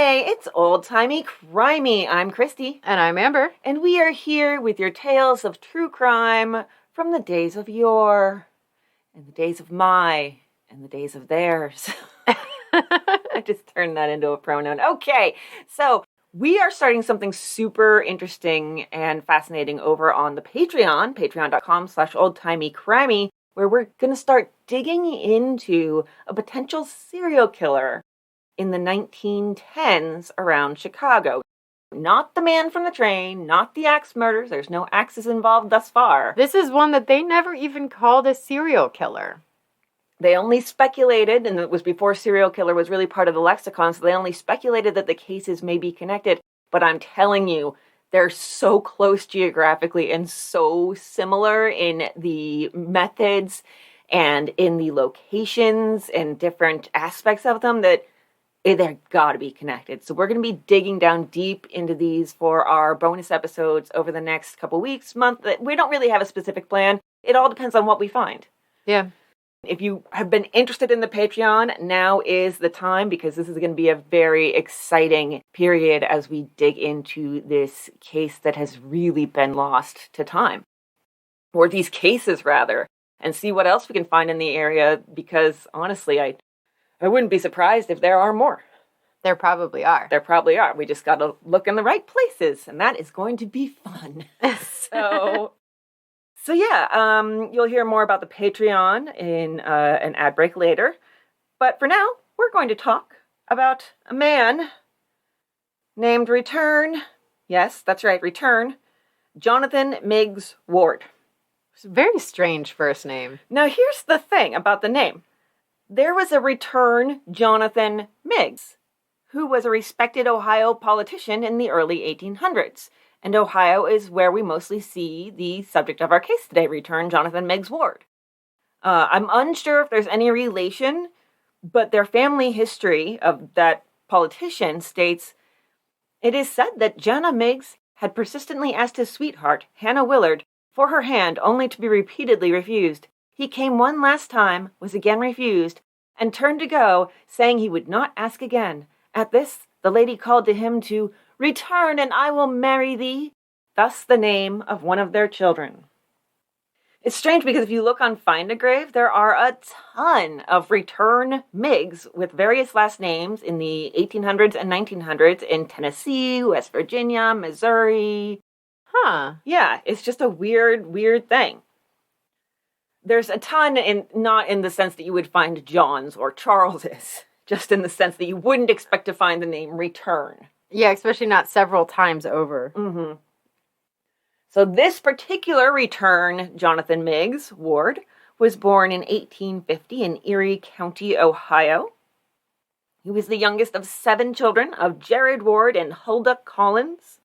Hey, it's Old Timey Crimey. I'm Christy. And I'm Amber. And we are here with your tales of true crime from the days of yore, and the days of my, and the days of theirs. I just turned that into a pronoun. Okay, so we are starting something super interesting and fascinating over on the Patreon, patreon.com/oldtimeycrimey, where we're going to start digging into a potential serial killer in the 1910s around Chicago. Not the man from the train, not the axe murders. There's no axes involved thus far. This is one that they never even called a serial killer. They only speculated, and it was before serial killer was really part of the lexicon, so they only speculated that the cases may be connected. But I'm telling you, they're so close geographically and so similar in the methods and in the locations and different aspects of them that they're got to be connected. So we're going to be digging down deep into these for our bonus episodes over the next couple weeks, month. We don't really have a specific plan. It all depends on what we find. Yeah. If you have been interested in the Patreon, now is the time, because this is going to be a very exciting period as we dig into this case that has really been lost to time. Or these cases, rather, and see what else we can find in the area, because honestly, I wouldn't be surprised if there are more. There probably are. There probably are. We just got to look in the right places, and that is going to be fun. So yeah, you'll hear more about the Patreon in an ad break later. But for now, we're going to talk about a man named Return. Yes, that's right, Return. Jonathan Meigs Ward. It's a very strange first name. Now, here's the thing about the name. There was a Return Jonathan Meigs, who was a respected Ohio politician in the early 1800s. And Ohio is where we mostly see the subject of our case today, Return Jonathan Meigs Ward. I'm unsure if there's any relation, but their family history of that politician states, it is said that Jana Meigs had persistently asked his sweetheart, Hannah Willard, for her hand only to be repeatedly refused. He came one last time, was again refused, and turned to go, saying he would not ask again. At this, the lady called to him to return, and I will marry thee. Thus the name of one of their children. It's strange because if you look on Find a Grave, there are a ton of Return Meigs with various last names in the 1800s and 1900s in Tennessee, West Virginia, Missouri. Huh. Yeah, it's just a weird thing. There's a ton, not in the sense that you would find Johns or Charleses, just in the sense that you wouldn't expect to find the name Return. Yeah, especially not several times over. Mm-hmm. So this particular Return Jonathan Meigs Ward was born in 1850 in Erie County, Ohio. He was the youngest of 7 children of Jared Ward and Huldah Collins.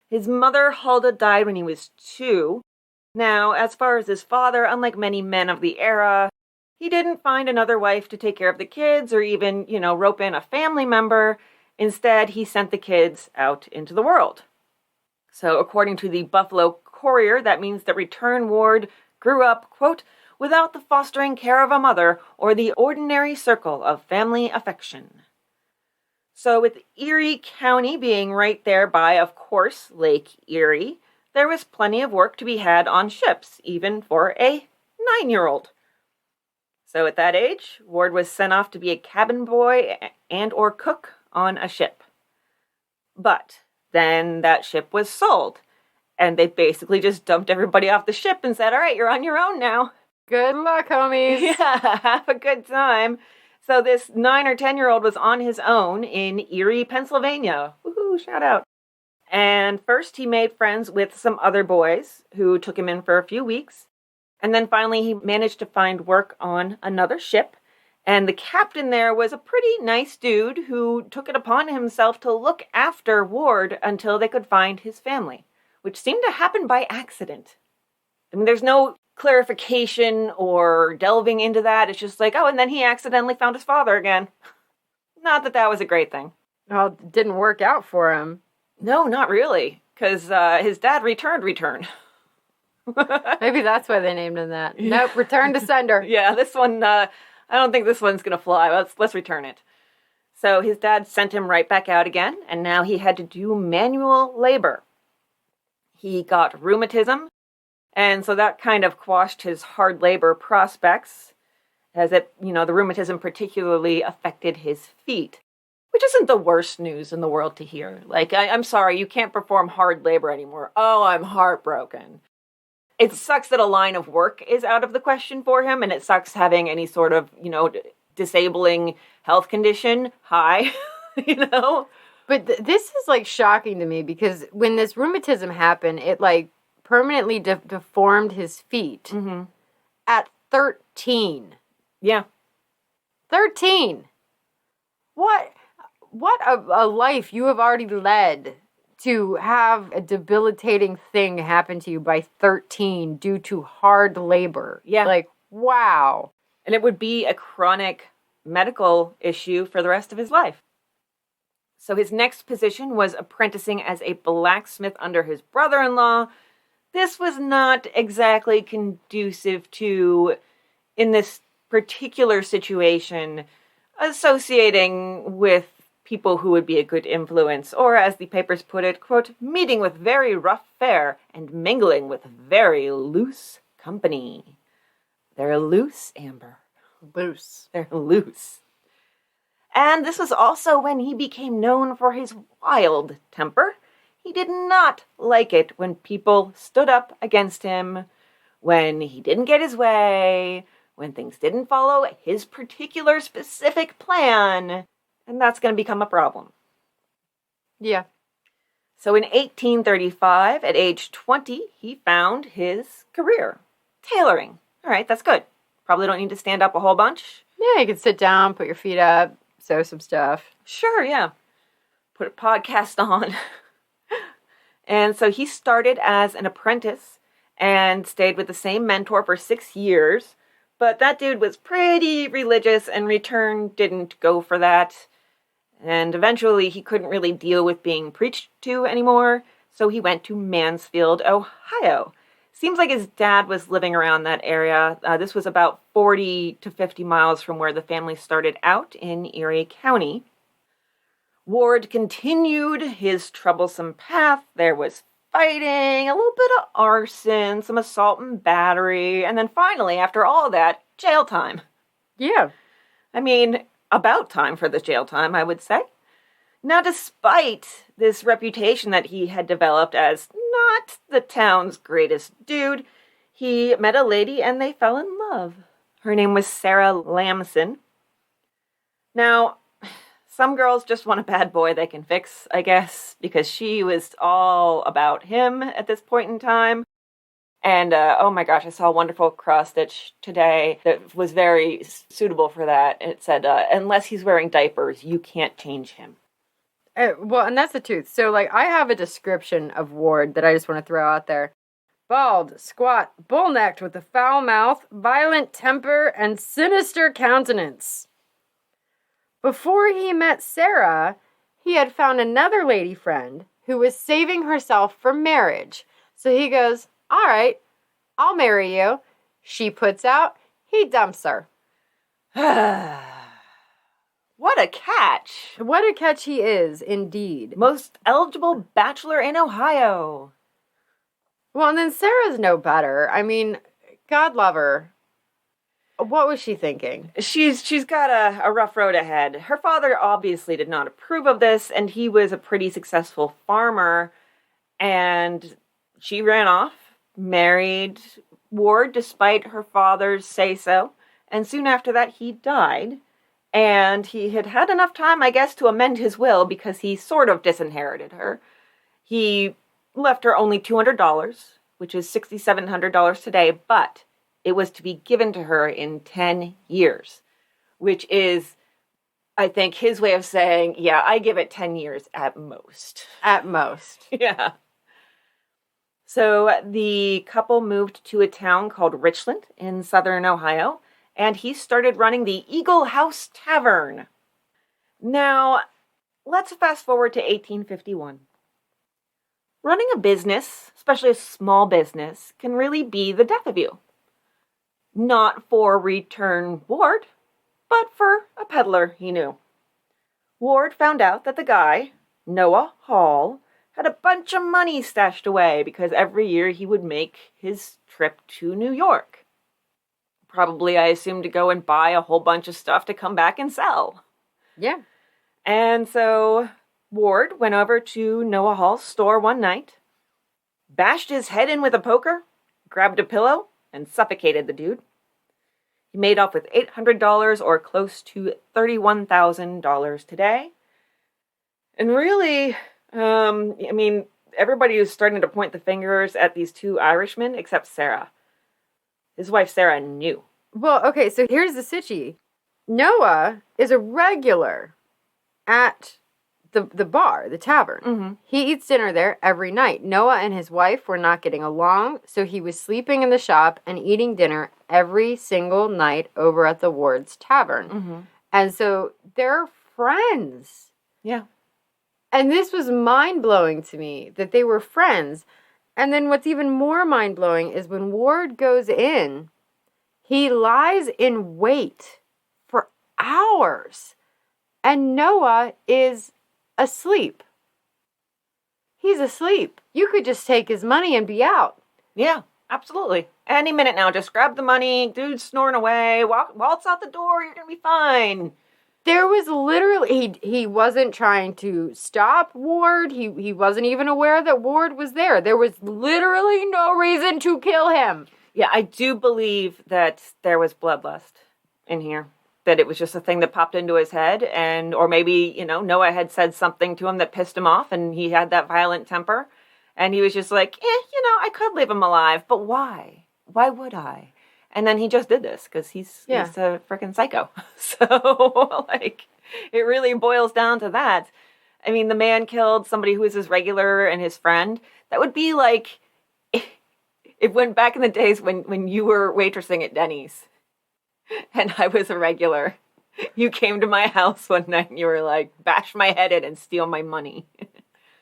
His mother, Huldah, died when he was 2. Now, as far as his father, unlike many men of the era, he didn't find another wife to take care of the kids or even, rope in a family member. Instead, he sent the kids out into the world. So according to the Buffalo Courier, that means that Return Ward grew up, quote, without the fostering care of a mother or the ordinary circle of family affection. So with Erie County being right there by, of course, Lake Erie, there was plenty of work to be had on ships, even for a 9-year-old. So at that age, Ward was sent off to be a cabin boy and or cook on a ship. But then that ship was sold, and they basically just dumped everybody off the ship and said, all right, you're on your own now. Good luck, homies. Yeah, have a good time. So this 9 or 10-year-old was on his own in Erie, Pennsylvania. Woohoo, shout out. And first he made friends with some other boys who took him in for a few weeks. And then finally he managed to find work on another ship. And the captain there was a pretty nice dude who took it upon himself to look after Ward until they could find his family, which seemed to happen by accident. I mean, there's no clarification or delving into that. It's just like, oh, and then he accidentally found his father again. Not that that was a great thing. Well, it didn't work out for him. No, not really, because his dad returned Return. Maybe that's why they named him that. Nope, Return to sender. Yeah, this one, I don't think this one's going to fly. Let's return it. So his dad sent him right back out again, and now he had to do manual labor. He got rheumatism, and so that kind of quashed his hard labor prospects, as the rheumatism particularly affected his feet, which isn't the worst news in the world to hear. Like, I'm sorry, you can't perform hard labor anymore. Oh, I'm heartbroken. It sucks that a line of work is out of the question for him, and it sucks having any sort of, disabling health condition. Hi, But this is, like, shocking to me, because when this rheumatism happened, it, like, permanently deformed his feet at 13. Yeah. 13! What a life you have already led to have a debilitating thing happen to you by 13 due to hard labor. Yeah. Like, wow. And it would be a chronic medical issue for the rest of his life. So his next position was apprenticing as a blacksmith under his brother-in-law. This was not exactly conducive to, in this particular situation, associating with people who would be a good influence, or as the papers put it, quote, meeting with very rough fare and mingling with very loose company. They're loose, Amber. Loose. They're loose. And this was also when he became known for his wild temper. He did not like it when people stood up against him, when he didn't get his way, when things didn't follow his particular specific plan. And that's going to become a problem. Yeah. So in 1835, at age 20, he found his career. Tailoring. All right, that's good. Probably don't need to stand up a whole bunch. Yeah, you can sit down, put your feet up, sew some stuff. Sure, yeah. Put a podcast on. And so he started as an apprentice and stayed with the same mentor for 6 years. But that dude was pretty religious, and return didn't go for that. And eventually he couldn't really deal with being preached to anymore, so he went to Mansfield, Ohio. Seems like his dad was living around that area. This was about 40 to 50 miles from where the family started out in Erie County. Ward continued his troublesome path. There was fighting, a little bit of arson, some assault and battery, and then finally, after all that, jail time. Yeah. I mean, about time for the jail time, I would say. Now, despite this reputation that he had developed as not the town's greatest dude, he met a lady and they fell in love. Her name was Sarah Lamson. Now, some girls just want a bad boy they can fix, I guess, because she was all about him at this point in time. And, oh my gosh, I saw a wonderful cross-stitch today that was very suitable for that. It said, unless he's wearing diapers, you can't change him. Well, and that's the truth. So, like, I have a description of Ward that I just want to throw out there. Bald, squat, bull-necked with a foul mouth, violent temper, and sinister countenance. Before he met Sarah, he had found another lady friend who was saving herself for marriage. So he goes, all right, I'll marry you. She puts out, he dumps her. What a catch. What a catch he is, indeed. Most eligible bachelor in Ohio. Well, and then Sarah's no better. I mean, God love her. What was she thinking? She's got a rough road ahead. Her father obviously did not approve of this, and he was a pretty successful farmer. And she ran off, married Ward despite her father's say-so. And soon after that, he died. And he had had enough time, I guess, to amend his will because he sort of disinherited her. He left her only $200, which is $6,700 today, but it was to be given to her in 10 years, which is, I think, his way of saying, yeah, I give it 10 years at most. At most. Yeah. So the couple moved to a town called Richland in southern Ohio, and he started running the Eagle House Tavern. Now, let's fast forward to 1851. Running a business, especially a small business, can really be the death of you. Not for return Ward, but for a peddler he knew. Ward found out that the guy, Noah Hall, had a bunch of money stashed away because every year he would make his trip to New York. Probably, I assume, to go and buy a whole bunch of stuff to come back and sell. Yeah. And so Ward went over to Noah Hall's store one night, bashed his head in with a poker, grabbed a pillow, and suffocated the dude. He made off with $800 or close to $31,000 today. And really, everybody was starting to point the fingers at these two Irishmen except Sarah. His wife Sarah knew. Well, okay, so here's the sitchy. Noah is a regular at the bar, the tavern. Mm-hmm. He eats dinner there every night. Noah and his wife were not getting along, so he was sleeping in the shop and eating dinner every single night over at the Ward's tavern. Mm-hmm. And so they're friends. Yeah. And this was mind-blowing to me, that they were friends. And then what's even more mind-blowing is when Ward goes in, he lies in wait for hours. And Noah is asleep. He's asleep. You could just take his money and be out. Yeah, absolutely. Any minute now, just grab the money, dude's snoring away, waltz out the door, you're going to be fine. There was literally, he wasn't trying to stop Ward. He wasn't even aware that Ward was there. There was literally no reason to kill him. Yeah, I do believe that there was bloodlust in here. That it was just a thing that popped into his head, or maybe, Noah had said something to him that pissed him off, and he had that violent temper, and he was just like, I could leave him alive, but why? Why would I? And then he just did this, because he's a freaking psycho. So, it really boils down to that. I mean, the man killed somebody who was his regular and his friend. That would be like, it went back in the days when you were waitressing at Denny's. And I was a regular. You came to my house one night and you were like, bash my head in and steal my money.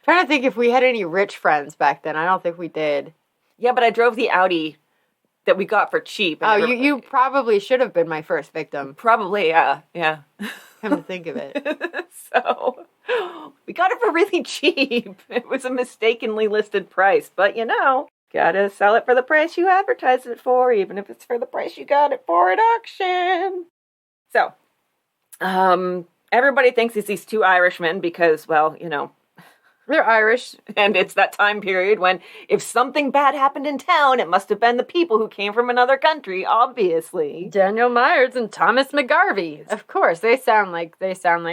Trying to think if we had any rich friends back then. I don't think we did. Yeah, but I drove the Audi that we got for cheap. Oh, you probably should have been my first victim. Probably, yeah. Come to think of it. So, we got it for really cheap. It was a mistakenly listed price, but gotta sell it for the price you advertised it for, even if it's for the price you got it for at auction. So, everybody thinks it's these two Irishmen because, they're Irish. And it's that time period when if something bad happened in town, it must have been the people who came from another country, obviously. Daniel Myers and Thomas McGarvey. Of course, they sound like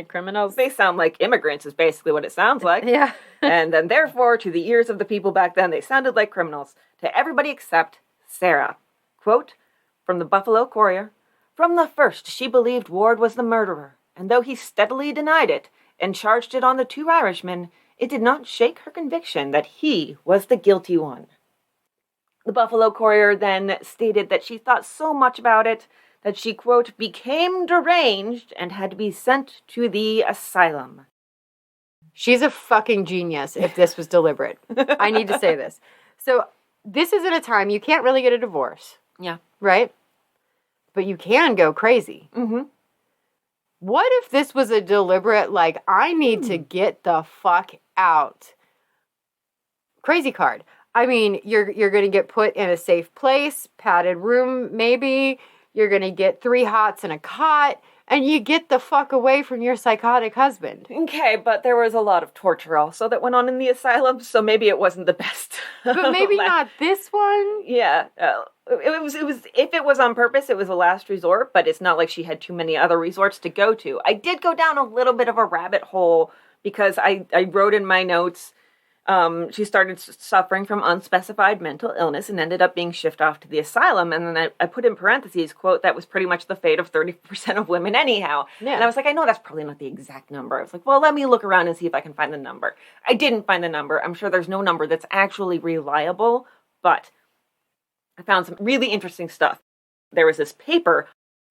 criminals. They sound like immigrants is basically what it sounds like. Yeah. And then therefore, to the ears of the people back then, they sounded like criminals. To everybody except Sarah. Quote, from the Buffalo Courier, from the first she believed Ward was the murderer, and though he steadily denied it and charged it on the two Irishmen, it did not shake her conviction that he was the guilty one. The Buffalo Courier then stated that she thought so much about it that she, quote, became deranged and had to be sent to the asylum. She's a fucking genius if this was deliberate. I need to say this. So this is at a time you can't really get a divorce. Yeah. Right? But you can go crazy. Mm-hmm. What if this was a deliberate, I need to get the fuck out? Crazy card. I mean, you're going to get put in a safe place, padded room maybe. You're going to get 3 hots and a cot, and you get the fuck away from your psychotic husband. Okay, but there was a lot of torture also that went on in the asylum, so maybe it wasn't the best. But maybe not this one. Yeah. It was if it was on purpose, it was a last resort, but it's not like she had too many other resorts to go to. I did go down a little bit of a rabbit hole because I wrote in my notes, she started suffering from unspecified mental illness and ended up being shipped off to the asylum. And then I put in parentheses, quote, that was pretty much the fate of 30% of women anyhow. Yeah. And I was like, I know that's probably not the exact number. I was like, well, let me look around and see if I can find the number. I didn't find the number. I'm sure there's no number that's actually reliable, but I found some really interesting stuff. There was this paper,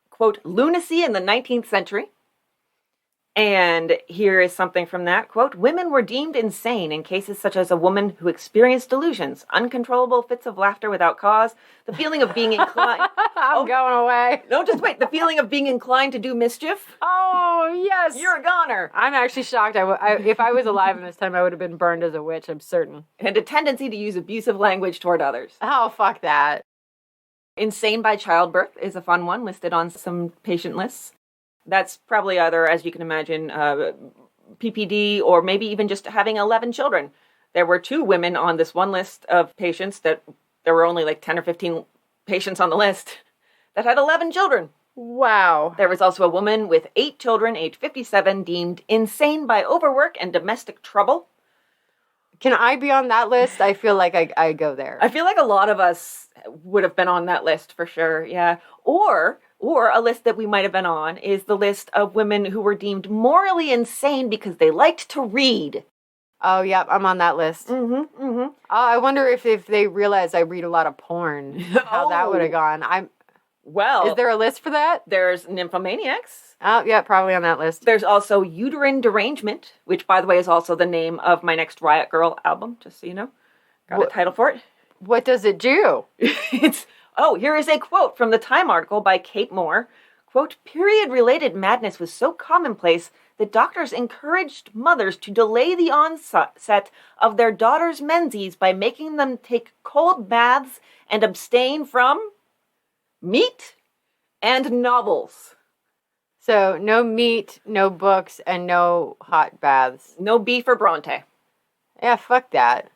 quote, Lunacy in the 19th century. And here is something from that, quote, women were deemed insane in cases such as a woman who experienced delusions, uncontrollable fits of laughter without cause, the feeling of being inclined... I'm going away. No, just wait. The feeling of being inclined to do mischief. Oh, Yes. You're a goner. I'm actually shocked. If I was alive in this time, I would have been burned as a witch, I'm certain. And a tendency to use abusive language toward others. Oh, fuck that. Insane by childbirth is a fun one listed on some patient lists. That's probably either, as you can imagine, PPD or maybe even just having 11 children. There were 2 women on this one list of patients that there were only like 10 or 15 patients on the list that had 11 children. Wow. There was also a woman with 8 children, age 57, deemed insane by overwork and domestic trouble. Can I be on that list? I feel like I go there. I feel like a lot of us would have been on that list for sure, yeah. Or a list that we might have been on is the list of women who were deemed morally insane because they liked to read. Oh, yeah, I'm on that list. I wonder if they realize I read a lot of porn, how that would have gone. Well, is there a list for that? There's nymphomaniacs. Oh, yeah, probably on that list. There's also uterine derangement, which, by the way, is also the name of my next Riot Girl album, just so you know. Got a title for it. What does it do? Here is a quote from the Time article by Kate Moore. Quote, period-related madness was so commonplace that doctors encouraged mothers to delay the onset of their daughters' menses by making them take cold baths and abstain from meat and novels. So, no meat, no books, and no hot baths. No beef or Brontë. Yeah, fuck that.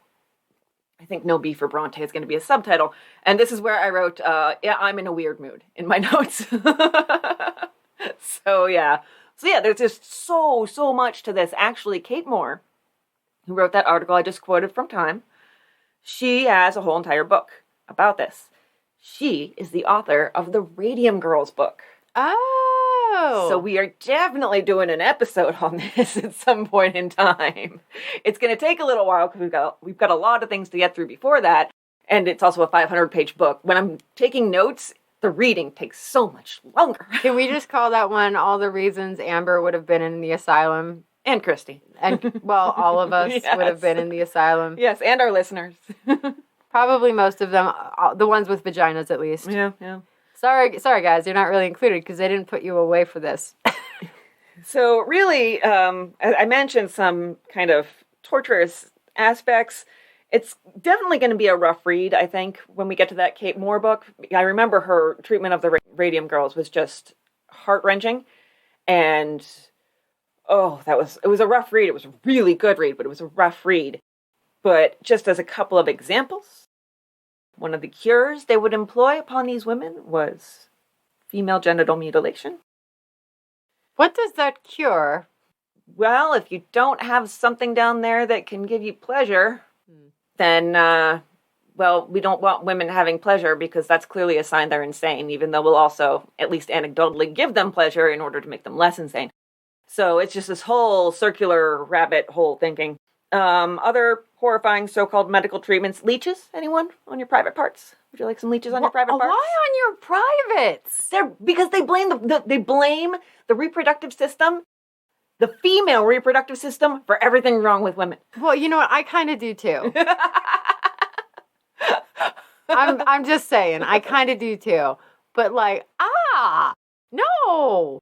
I think no beef or Brontë is going to be a subtitle. And this is where I wrote, I'm in a weird mood in my notes. So, yeah, there's just so much to this. Actually, Kate Moore, who wrote that article I just quoted from Time, she has a whole entire book about this. She is the author of the Radium Girls book. Oh. So we are definitely doing an episode on this at some point in time. It's going to take a little while because we've got a lot of things to get through before that. And it's also a 500-page book. When I'm taking notes, the reading takes so much longer. Can we just call that one All the Reasons Amber would have been in the asylum? And Christy. And, well, all of us Yes. would have been in the asylum. Yes, and our listeners. Probably most of them, the ones with vaginas at least. Yeah. Sorry, guys, you're not really included because they didn't put you away for this. So really, I mentioned some kind of torturous aspects. It's definitely going to be a rough read, I think, when we get to that Kate Moore book. I remember her treatment of the Radium Girls was just heart-wrenching. And, it was a rough read. It was a really good read, but it was a rough read. But just as a couple of examples, one of the cures they would employ upon these women was female genital mutilation. What does that cure? Well, if you don't have something down there that can give you pleasure, then, we don't want women having pleasure because that's clearly a sign they're insane, even though we'll also, at least anecdotally, give them pleasure in order to make them less insane. So it's just this whole circular rabbit hole thinking. Other horrifying so-called medical treatments. Leeches? Anyone on your private parts? Would you like some leeches on your private parts? Why on your privates? Because they blame the reproductive system, the female reproductive system, for everything wrong with women. Well, you know what? I kind of do too. I'm just saying, I kind of do too. But no.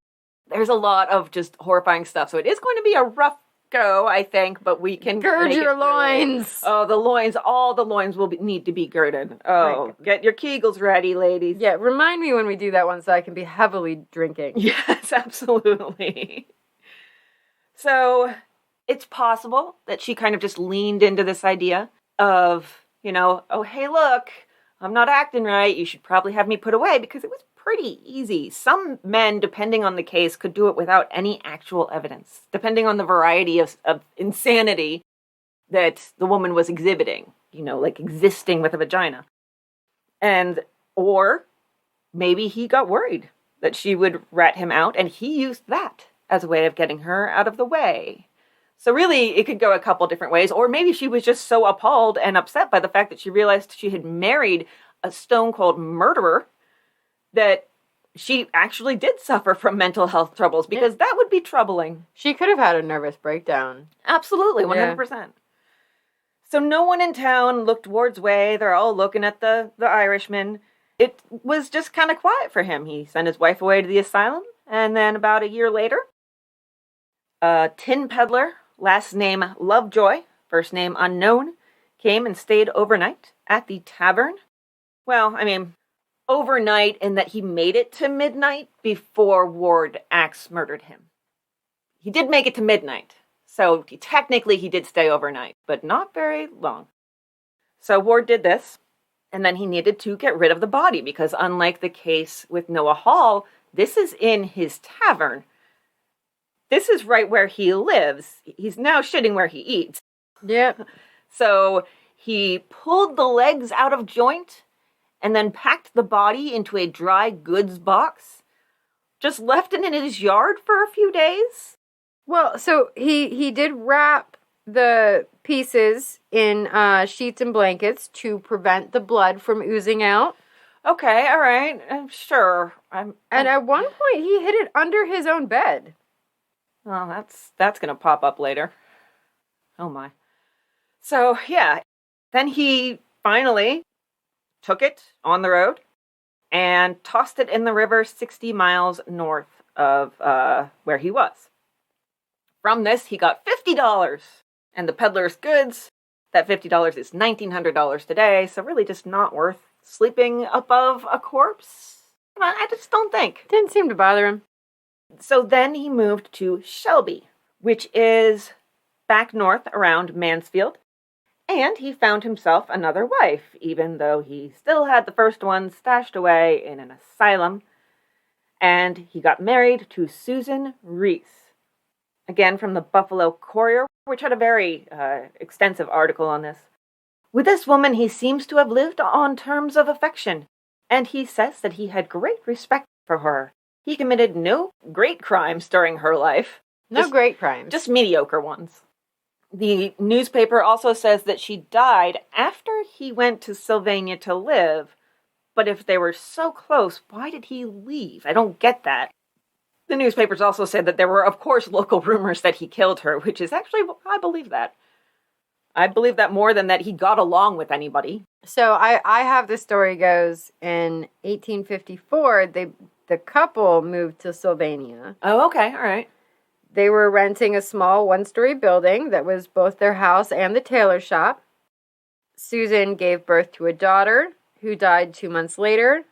There's a lot of just horrifying stuff. So it is going to be a rough go, I think, but we can gird your loins. Oh, the loins! All the loins will need to be girded. Oh, get your Kegels ready, ladies. Yeah, remind me when we do that one so I can be heavily drinking. Yes, absolutely. So it's possible that she kind of just leaned into this idea of, hey, look, I'm not acting right. You should probably have me put away, because it was pretty easy. Some men, depending on the case, could do it without any actual evidence, depending on the variety of insanity that the woman was exhibiting, like existing with a vagina. Or maybe he got worried that she would rat him out, and he used that as a way of getting her out of the way. So really, it could go a couple different ways. Or maybe she was just so appalled and upset by the fact that she realized she had married a stone-cold murderer that she actually did suffer from mental health troubles, because that would be troubling. She could have had a nervous breakdown. Absolutely, 100%. Yeah. So no one in town looked Ward's way. They're all looking at the Irishman. It was just kind of quiet for him. He sent his wife away to the asylum, and then about a year later, A tin peddler, last name Lovejoy, first name unknown, came and stayed overnight at the tavern. Well, I mean, overnight in that he made it to midnight before Ward axe murdered him. He did make it to midnight, so technically he did stay overnight, but not very long. So Ward did this, and then he needed to get rid of the body, because unlike the case with Noah Hall, this is in his tavern. This is right where he lives. He's now shitting where he eats. Yep. So he pulled the legs out of joint and then packed the body into a dry goods box. Just left it in his yard for a few days. Well, so he did wrap the pieces in sheets and blankets to prevent the blood from oozing out. Okay, all right, sure. And at one point, he hid it under his own bed. Well, that's going to pop up later. Oh, my. So, yeah. Then he finally took it on the road and tossed it in the river 60 miles north of where he was. From this, he got $50. And the peddler's goods, that $50 is $1,900 today, so really just not worth sleeping above a corpse. I just don't think. Didn't seem to bother him. So then he moved to Shelby, which is back north around Mansfield, and he found himself another wife, even though he still had the first one stashed away in an asylum, and he got married to Susan Reese. Again, from the Buffalo Courier, which had a very extensive article on this. With this woman, he seems to have lived on terms of affection, and he says that he had great respect for her. He committed no great crimes during her life. No great crimes. Just mediocre ones. The newspaper also says that she died after he went to Sylvania to live, but if they were so close, why did he leave? I don't get that. The newspapers also said that there were, of course, local rumors that he killed her, which is actually, I believe that. I believe that more than that he got along with anybody. So I have the story goes, in 1854, the couple moved to Sylvania. Oh, okay, all right. They were renting a small one-story building that was both their house and the tailor shop. Susan gave birth to a daughter who died 2 months later.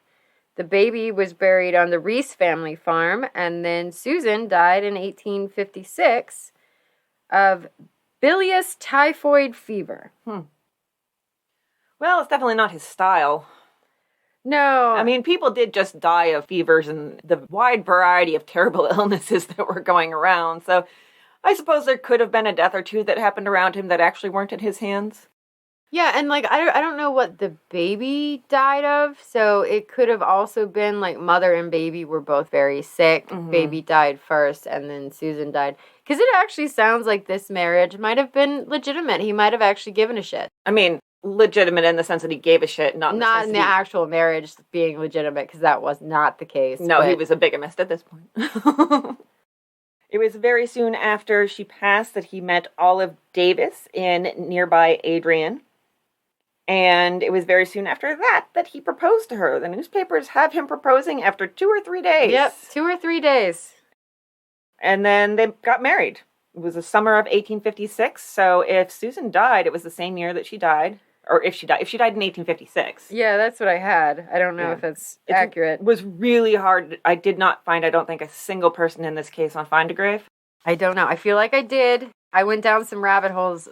The baby was buried on the Reese family farm, and then Susan died in 1856 of bilious typhoid fever. Well, it's definitely not his style. No. I mean, people did just die of fevers and the wide variety of terrible illnesses that were going around, so I suppose there could have been a death or two that happened around him that actually weren't in his hands. Yeah, and, I don't know what the baby died of, so it could have also been, mother and baby were both very sick. Mm-hmm. Baby died first, and then Susan died. Because it actually sounds like this marriage might have been legitimate. He might have actually given a shit. I mean, legitimate in the sense that he gave a shit, not in the actual marriage being legitimate, because that was not the case. No, he was a bigamist at this point. It was very soon after she passed that he met Olive Davis in nearby Adrian. And it was very soon after that he proposed to her. The newspapers have him proposing after 2 or 3 days. Yep, 2 or 3 days. And then they got married. It was the summer of 1856, so if Susan died, it was the same year that she died. Or if she died in 1856. Yeah, that's what I had. I don't know if it's accurate. It was really hard. I did not find, I don't think, a single person in this case on Find a Grave. I don't know. I feel like I did. I went down some rabbit holes.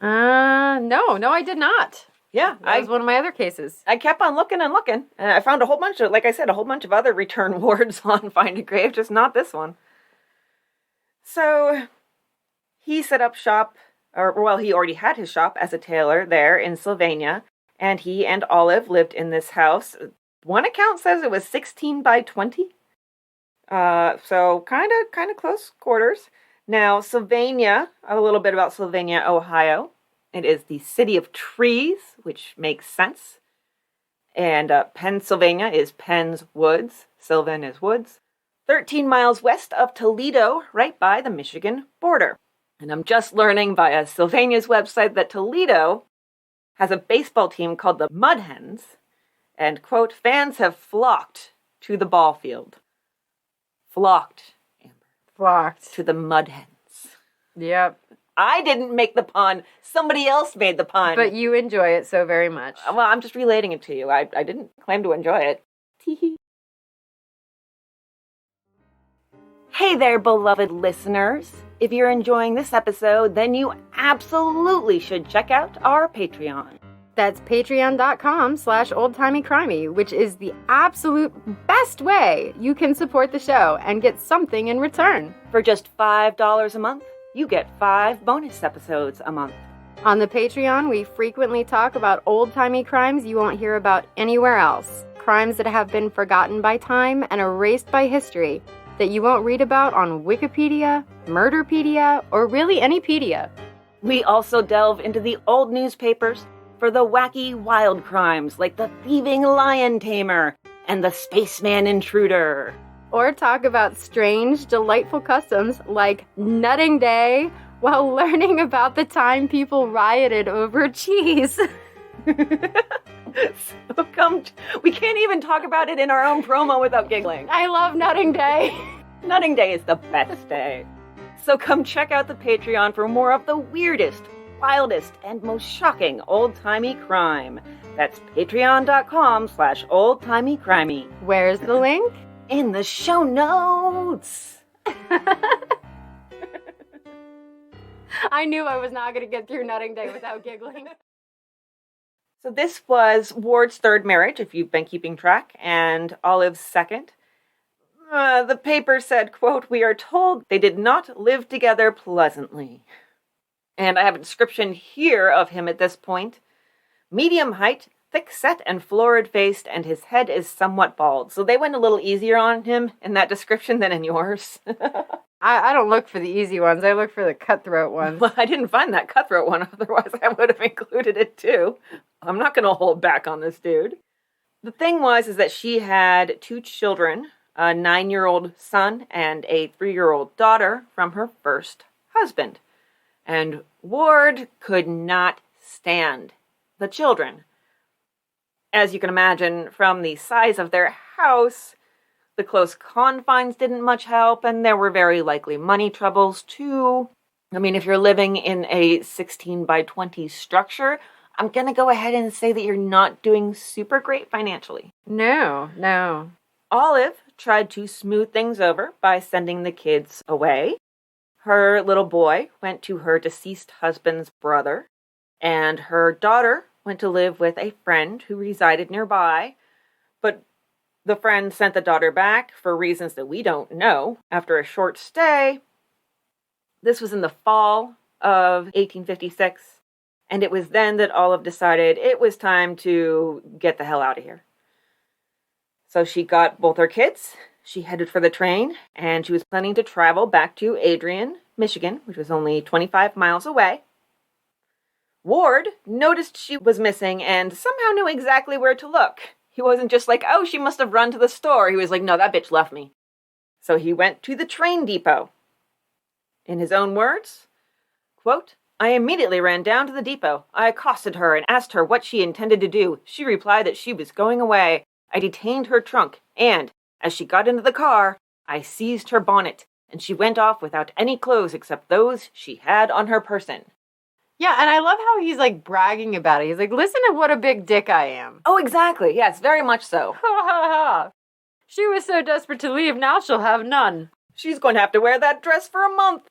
No, I did not. Yeah. That was one of my other cases. I kept on looking and looking, and I found a whole bunch of, like I said, a whole bunch of other return wards on Find a Grave, just not this one. So, he set up shop, he already had his shop as a tailor there in Sylvania, and he and Olive lived in this house. One account says it was 16 by 20. So, kind of close quarters. Now, Sylvania, a little bit about Sylvania, Ohio. It is the city of trees, which makes sense. And Pennsylvania is Penn's Woods. Sylvan is Woods. 13 miles west of Toledo, right by the Michigan border. And I'm just learning via Sylvania's website that Toledo has a baseball team called the Mud Hens. And, quote, fans have flocked to the ball field. Flocked, Amber. Flocked. To the Mud Hens. Yep. I didn't make the pun. Somebody else made the pun. But you enjoy it so very much. Well, I'm just relating it to you. I didn't claim to enjoy it. Tee-hee. Hey there, beloved listeners. If you're enjoying this episode, then you absolutely should check out our Patreon. That's patreon.com/oldtimeycrimey, which is the absolute best way you can support the show and get something in return. For just $5 a month, you get 5 bonus episodes a month. On the Patreon, we frequently talk about old-timey crimes you won't hear about anywhere else. Crimes that have been forgotten by time and erased by history that you won't read about on Wikipedia, Murderpedia, or really any pedia. We also delve into the old newspapers for the wacky wild crimes like the thieving lion tamer and the spaceman intruder. Or talk about strange, delightful customs like Nutting Day while learning about the time people rioted over cheese. So we can't even talk about it in our own promo without giggling. I love Nutting Day. Nutting Day is the best day. So come check out the Patreon for more of the weirdest, wildest, and most shocking old-timey crime. That's patreon.com/oldtimeycrimey. Where's the link? In the show notes. I knew I was not going to get through Nutting Day without giggling. So this was Ward's third marriage, if you've been keeping track, and Olive's second. The paper said, quote, "We are told they did not live together pleasantly." And I have a description here of him at this point. Medium height, thick-set and florid-faced, and his head is somewhat bald. So they went a little easier on him in that description than in yours. I don't look for the easy ones. I look for the cutthroat ones. Well, I didn't find that cutthroat one. Otherwise, I would have included it too. I'm not going to hold back on this dude. The thing is that she had 2 children, a 9-year-old son and a 3-year-old daughter from her first husband. And Ward could not stand the children. As you can imagine, from the size of their house, the close confines didn't much help, and there were very likely money troubles, too. I mean, if you're living in a 16 by 20 structure, I'm going to go ahead and say that you're not doing super great financially. No. Olive tried to smooth things over by sending the kids away. Her little boy went to her deceased husband's brother, and her daughter went to live with a friend who resided nearby, but the friend sent the daughter back for reasons that we don't know after a short stay. This was in the fall of 1856, and it was then that Olive decided it was time to get the hell out of here. So she got both her kids, she headed for the train, and she was planning to travel back to Adrian, Michigan, which was only 25 miles away. Ward noticed she was missing and somehow knew exactly where to look. He wasn't just like, oh, she must have run to the store. He was like, no, that bitch left me. So he went to the train depot. In his own words, quote, "I immediately ran down to the depot. I accosted her and asked her what she intended to do. She replied that she was going away. I detained her trunk, and, as she got into the car, I seized her bonnet, and she went off without any clothes except those she had on her person." Yeah, and I love how he's, like, bragging about it. He's like, listen to what a big dick I am. Oh, exactly. Yes, very much so. Ha ha ha. She was so desperate to leave, now she'll have none. She's going to have to wear that dress for a month.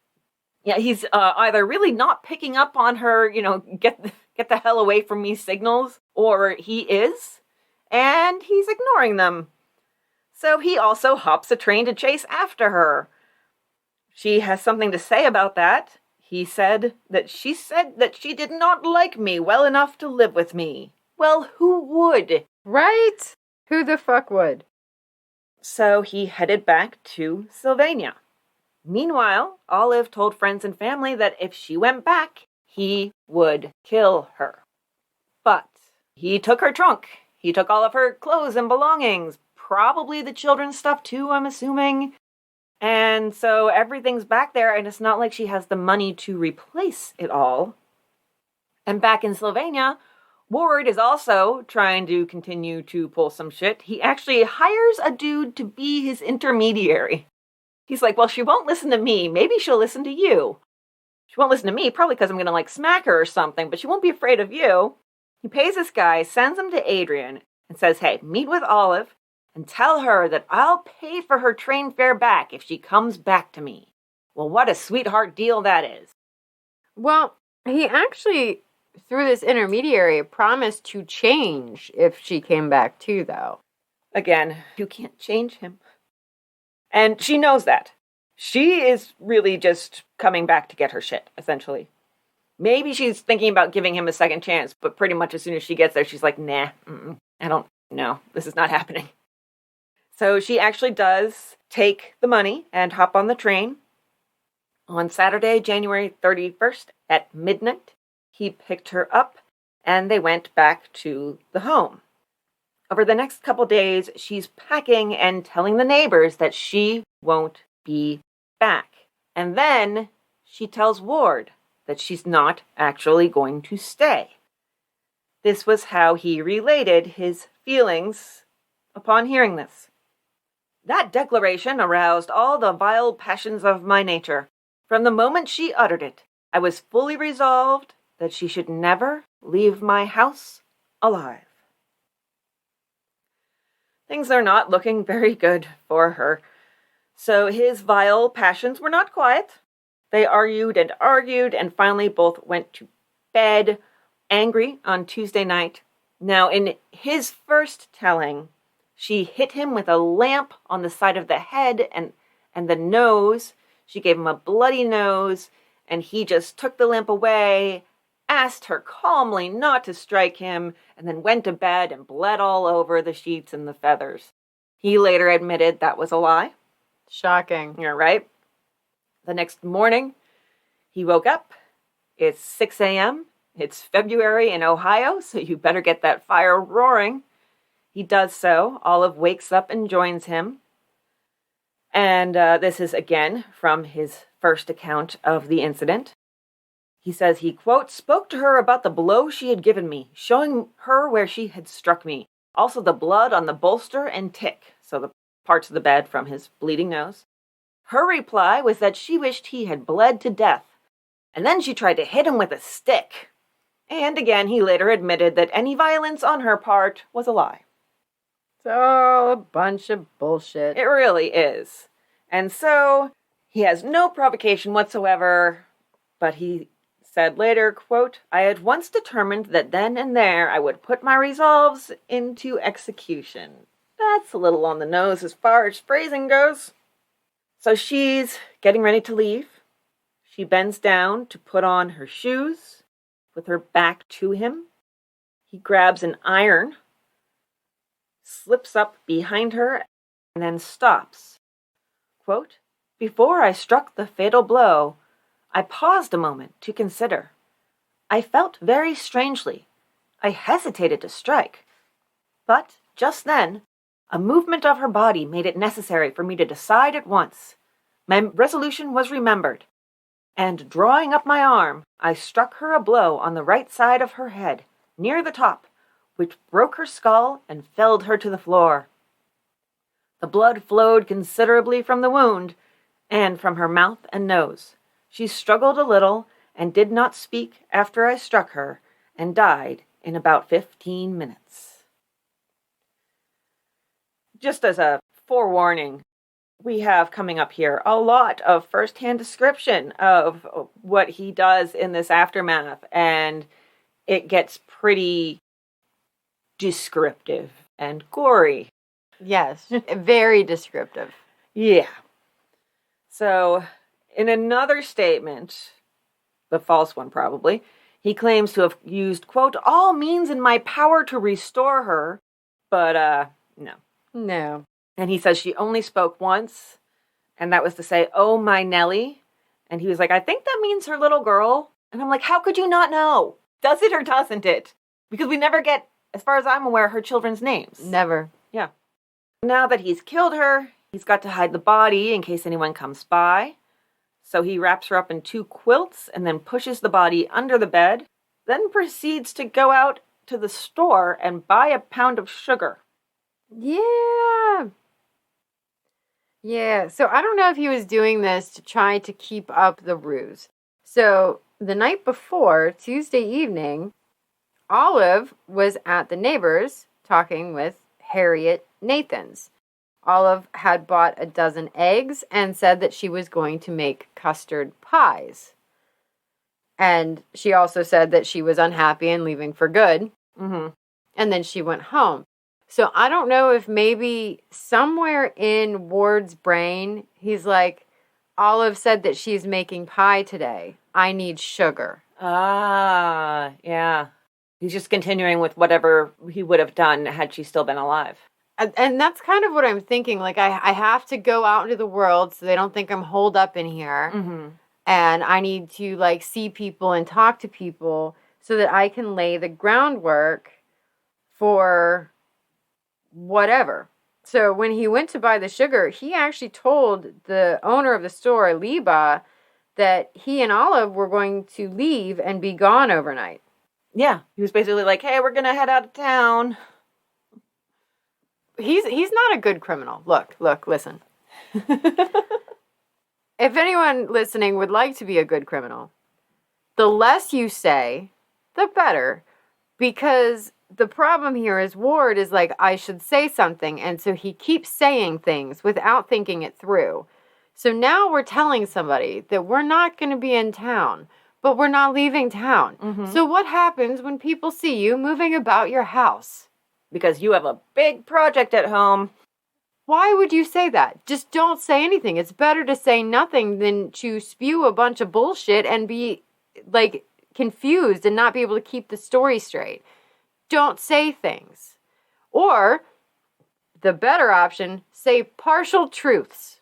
Yeah, he's either really not picking up on her, get the hell away from me signals, or he is, and he's ignoring them. So he also hops a train to chase after her. She has something to say about that. He said that she did not like me well enough to live with me. Well, who would? Right? Who the fuck would? So he headed back to Sylvania. Meanwhile, Olive told friends and family that if she went back, he would kill her. But he took her trunk. He took all of her clothes and belongings, probably the children's stuff too, I'm assuming. And so everything's back there, and it's not like she has the money to replace it all. And back in Sylvania, Ward is also trying to continue to pull some shit. He actually hires a dude to be his intermediary. He's like, well, she won't listen to me. Maybe she'll listen to you. She won't listen to me, probably because I'm going to, smack her or something, but she won't be afraid of you. He pays this guy, sends him to Adrian, and says, hey, meet with Olive and tell her that I'll pay for her train fare back if she comes back to me. Well, what a sweetheart deal that is. Well, he actually, through this intermediary, promised to change if she came back too, though. Again, you can't change him. And she knows that. She is really just coming back to get her shit, essentially. Maybe she's thinking about giving him a second chance, but pretty much as soon as she gets there, she's like, nah, I don't know. This is not happening. So she actually does take the money and hop on the train. On Saturday, January 31st at midnight, he picked her up and they went back to the home. Over the next couple days, she's packing and telling the neighbors that she won't be back. And then she tells Ward that she's not actually going to stay. This was how he related his feelings upon hearing this. That declaration aroused all the vile passions of my nature. From the moment she uttered it, I was fully resolved that she should never leave my house alive. Things are not looking very good for her. So his vile passions were not quiet. They argued and finally both went to bed angry on Tuesday night. Now, in his first telling, she hit him with a lamp on the side of the head and the nose. She gave him a bloody nose, and he just took the lamp away, asked her calmly not to strike him, and then went to bed and bled all over the sheets and the feathers. He later admitted that was a lie. Shocking. You're right. The next morning, he woke up. It's 6 a.m. It's February in Ohio, so you better get that fire roaring. He does so. Olive wakes up and joins him. And this is, again, from his first account of the incident. He says he, quote, spoke to her about the blow she had given me, showing her where she had struck me. Also the blood on the bolster and tick, so the parts of the bed from his bleeding nose. Her reply was that she wished he had bled to death. And then she tried to hit him with a stick. And again, he later admitted that any violence on her part was a lie. It's all a bunch of bullshit. It really is. And so, he has no provocation whatsoever, but he said later, quote, I had once determined that then and there I would put my resolves into execution. That's a little on the nose as far as phrasing goes. So she's getting ready to leave. She bends down to put on her shoes with her back to him. He grabs an iron, slips up behind her, and then stops. Quote, before I struck the fatal blow, I paused a moment to consider. I felt very strangely. I hesitated to strike. But just then, a movement of her body made it necessary for me to decide at once. My resolution was remembered, and drawing up my arm, I struck her a blow on the right side of her head, near the top, which broke her skull and felled her to the floor. The blood flowed considerably from the wound, and from her mouth and nose. She struggled a little, and did not speak after I struck her, and died in about 15 minutes. Just as a forewarning, we have coming up here a lot of first-hand description of what he does in this aftermath, and it gets pretty descriptive and gory. Yes, very descriptive. Yeah. So, in another statement, the false one probably, he claims to have used, quote, all means in my power to restore her, but, no. No. And he says she only spoke once, and that was to say, oh, my Nellie. And he was like, I think that means her little girl. And I'm like, how could you not know? Does it or doesn't it? Because we never get, as far as I'm aware, her children's names. Never. Yeah. Now that he's killed her, he's got to hide the body in case anyone comes by. So he wraps her up in 2 quilts and then pushes the body under the bed, then proceeds to go out to the store and buy a pound of sugar. Yeah. Yeah. So I don't know if he was doing this to try to keep up the ruse. So the night before, Tuesday evening, Olive was at the neighbors talking with Harriet Nathans. Olive had bought a dozen eggs and said that she was going to make custard pies. And she also said that she was unhappy and leaving for good. Mm-hmm. And then she went home. So I don't know if maybe somewhere in Ward's brain, he's like, Olive said that she's making pie today. I need sugar. Ah, yeah. He's just continuing with whatever he would have done had she still been alive. And that's kind of what I'm thinking. Like, I have to go out into the world so they don't think I'm holed up in here. Mm-hmm. And I need to, like, see people and talk to people so that I can lay the groundwork for whatever. So when he went to buy the sugar, he actually told the owner of the store, Liba, that he and Olive were going to leave and be gone overnight. Yeah. He was basically like, hey, we're going to head out of town. He's not a good criminal. Look, listen. If anyone listening would like to be a good criminal, the less you say, the better. Because the problem here is Ward is like, I should say something. And so he keeps saying things without thinking it through. So now we're telling somebody that we're not going to be in town, but we're not leaving town. Mm-hmm. So what happens when people see you moving about your house? Because you have a big project at home. Why would you say that? Just don't say anything. It's better to say nothing than to spew a bunch of bullshit and be, like, confused and not be able to keep the story straight. Don't say things. Or, the better option, say partial truths.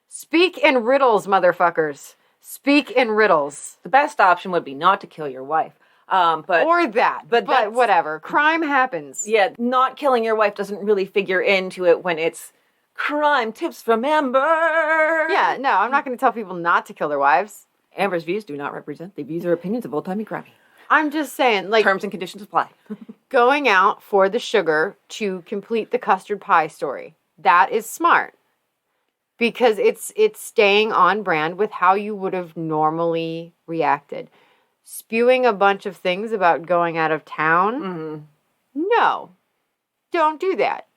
Speak in riddles, motherfuckers. Speak in riddles. The best option would be not to kill your wife. But whatever. Crime happens. Yeah, not killing your wife doesn't really figure into it when it's crime tips from Amber. Yeah, no, I'm not going to tell people not to kill their wives. Amber's views do not represent the views or opinions of Old Timey Crimey. I'm just saying, like... Terms and conditions apply. Going out for the sugar to complete the custard pie story. That is smart. Because it's staying on brand with how you would have normally reacted. Spewing a bunch of things about going out of town? Mm-hmm. No. Don't do that.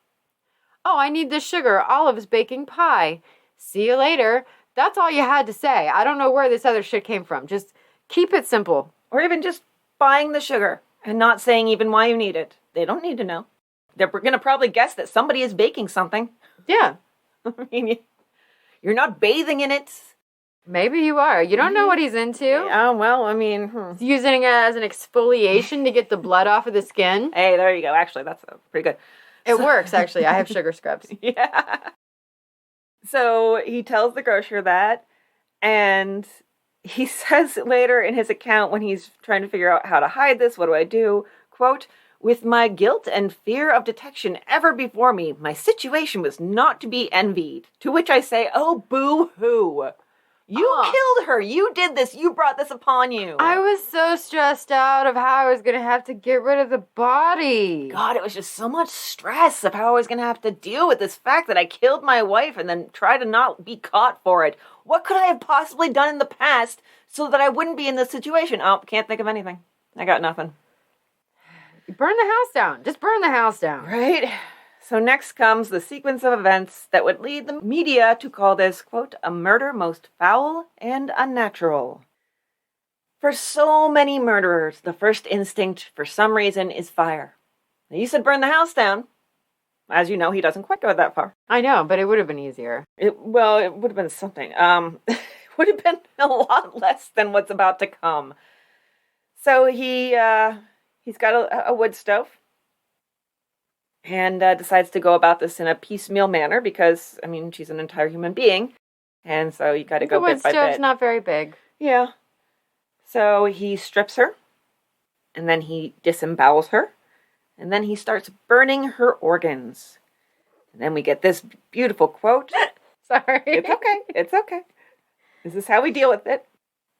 Oh, I need the sugar. Olive's baking pie. See you later. That's all you had to say. I don't know where this other shit came from. Just keep it simple. Or even just buying the sugar and not saying even why you need it. They don't need to know. They're going to probably guess that somebody is baking something. Yeah. I mean, you're not bathing in it. Maybe you are. You don't know what he's into. Yeah, well, I mean... He's using it as an exfoliation to get the blood off of the skin. Hey, there you go. Actually, that's pretty good. It works, actually. I have sugar scrubs. Yeah. So he tells the grocer that, and he says later in his account when he's trying to figure out how to hide this, what do I do? Quote, with my guilt and fear of detection ever before me, my situation was not to be envied. To which I say, oh, boo-hoo. You killed her. You did this. You brought this upon you. I was so stressed out of how I was going to have to get rid of the body. God, it was just so much stress of how I was going to have to deal with this fact that I killed my wife and then try to not be caught for it. What could I have possibly done in the past so that I wouldn't be in this situation? Oh, can't think of anything. I got nothing. Burn the house down. Just burn the house down. Right? So next comes the sequence of events that would lead the media to call this, quote, a murder most foul and unnatural. For so many murderers, the first instinct, for some reason, is fire. Now, you said burn the house down. As you know, he doesn't quite go that far. I know, but it would have been easier. It would have been something. It would have been a lot less than what's about to come. So he's got a wood stove. And decides to go about this in a piecemeal manner because, I mean, she's an entire human being. And so you got to go bit by bit. The wood stove's not very big. Yeah. So he strips her. And then he disembowels her. And then he starts burning her organs. And then we get this beautiful quote. Sorry. It's okay. It's okay. This is how we deal with it.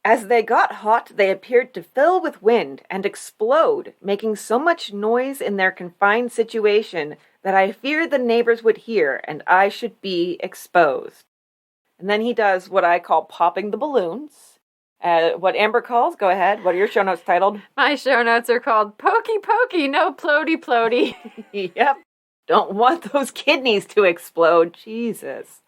As they got hot, they appeared to fill with wind and explode, making so much noise in their confined situation that I feared the neighbors would hear and I should be exposed. And then he does what I call popping the balloons. What Amber calls, go ahead. What are your show notes titled? My show notes are called Pokey Pokey, no Plody Plody. Yep. Don't want those kidneys to explode. Jesus.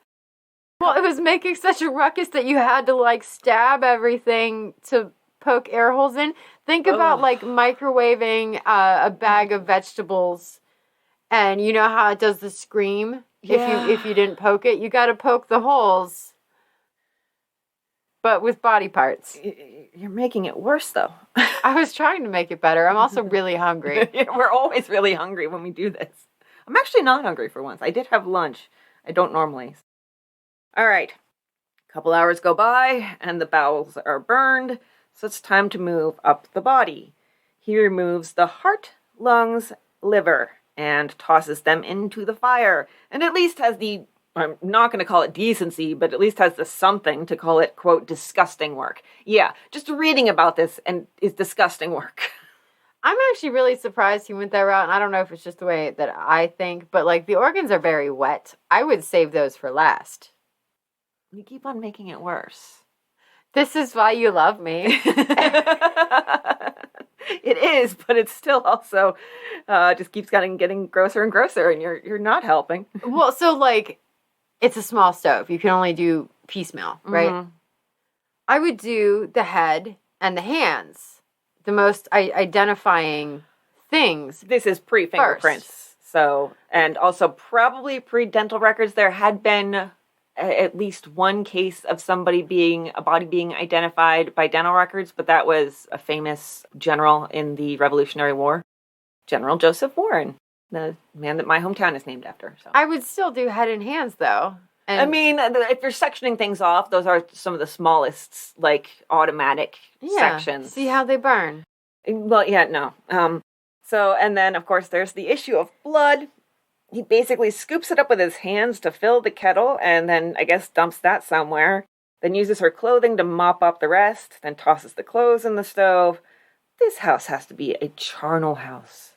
Well, it was making such a ruckus that you had to, like, stab everything to poke air holes in. Think about, like, microwaving a bag of vegetables, and you know how it does the scream? Yeah. If you didn't poke it, you got to poke the holes, but with body parts. You're making it worse, though. I was trying to make it better. I'm also really hungry. We're always really hungry when we do this. I'm actually not hungry for once. I did have lunch. I don't normally. All right. A couple hours go by, and the bowels are burned, so it's time to move up the body. He removes the heart, lungs, liver, and tosses them into the fire, and at least has the, I'm not going to call it decency, but at least has the something to call it, quote, disgusting work. Yeah, just reading about this and is disgusting work. I'm actually really surprised he went that route, and I don't know if it's just the way that I think, but, like, the organs are very wet. I would save those for last. You keep on making it worse. This is why you love me. It is, but it's still also just keeps getting grosser and grosser, and you're not helping. Well, so, like, it's a small stove. You can only do piecemeal, right? Mm-hmm. I would do the head and the hands. The most identifying things. This is pre-fingerprints. So, and also probably pre-dental records. There had been at least one case of a body being identified by dental records, but that was a famous general in the Revolutionary War, General Joseph Warren, the man that my hometown is named after. So I would still do head and hands, though. And I mean, if you're sectioning things off, those are some of the smallest, like, automatic sections. See how they burn. Well, yeah, no. So, and then, of course, there's the issue of blood. He basically scoops it up with his hands to fill the kettle, and then, I guess, dumps that somewhere. Then uses her clothing to mop up the rest, then tosses the clothes in the stove. This house has to be a charnel house.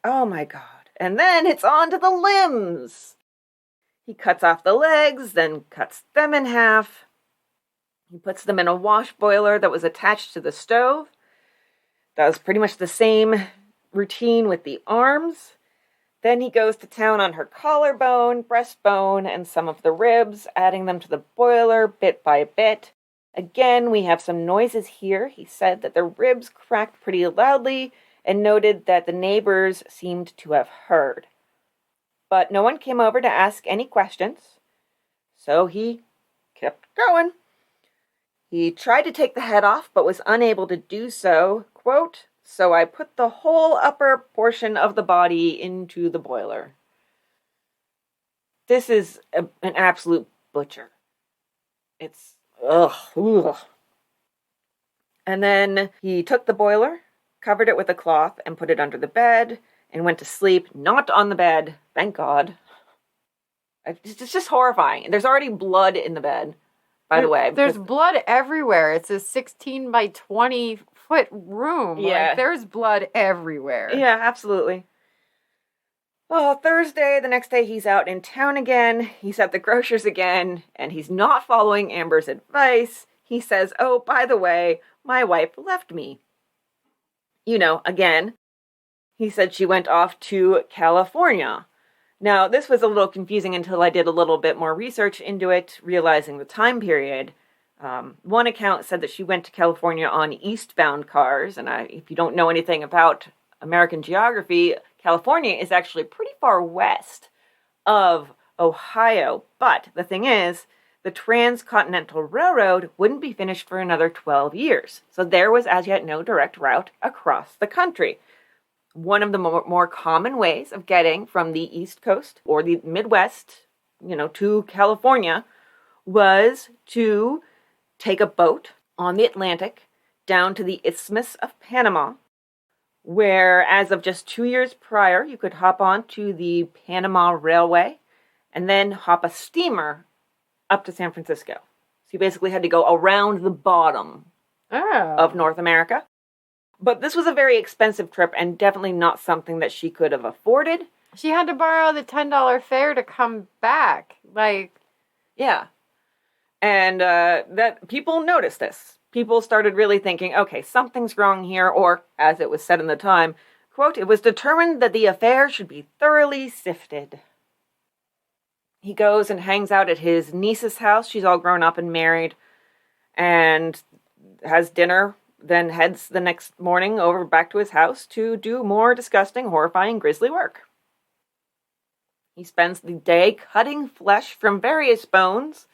Oh, my God. And then it's on to the limbs. He cuts off the legs, then cuts them in half. He puts them in a wash boiler that was attached to the stove. Does pretty much the same routine with the arms. Then he goes to town on her collarbone, breastbone, and some of the ribs, adding them to the boiler bit by bit. Again, we have some noises here. He said that the ribs cracked pretty loudly and noted that the neighbors seemed to have heard. But no one came over to ask any questions, so he kept going. He tried to take the head off, but was unable to do so. Quote, "So I put the whole upper portion of the body into the boiler." This is an absolute butcher. It's, ugh. And then he took the boiler, covered it with a cloth, and put it under the bed, and went to sleep, not on the bed, thank God. It's just horrifying. There's already blood in the bed, by the way. There's blood everywhere. It's a 16 by 20 foot room. Yeah. Like, there's blood everywhere. Yeah, absolutely. Oh, Thursday, the next day he's out in town again. He's at the grocer's again, and he's not following Amber's advice. He says, "Oh, by the way, my wife left me." You know, again, he said she went off to California. Now, this was a little confusing until I did a little bit more research into it, realizing the time period. One account said that she went to California on eastbound cars, and if you don't know anything about American geography, California is actually pretty far west of Ohio. But the thing is, the Transcontinental Railroad wouldn't be finished for another 12 years. So there was as yet no direct route across the country. One of the more common ways of getting from the East Coast or the Midwest, to California was to take a boat on the Atlantic down to the Isthmus of Panama, where as of just 2 years prior, you could hop on to the Panama Railway and then hop a steamer up to San Francisco. So you basically had to go around the bottom of North America. But this was a very expensive trip and definitely not something that she could have afforded. She had to borrow the $10 fare to come back. Yeah. And that people noticed this. people started really thinking, okay, something's wrong here, or, as it was said in the time, quote, it was determined that the affair should be thoroughly sifted. He goes and hangs out at his niece's house. She's all grown up and married, and has dinner, then heads the next morning over back to his house to do more disgusting, horrifying, grisly work. He spends the day cutting flesh from various bones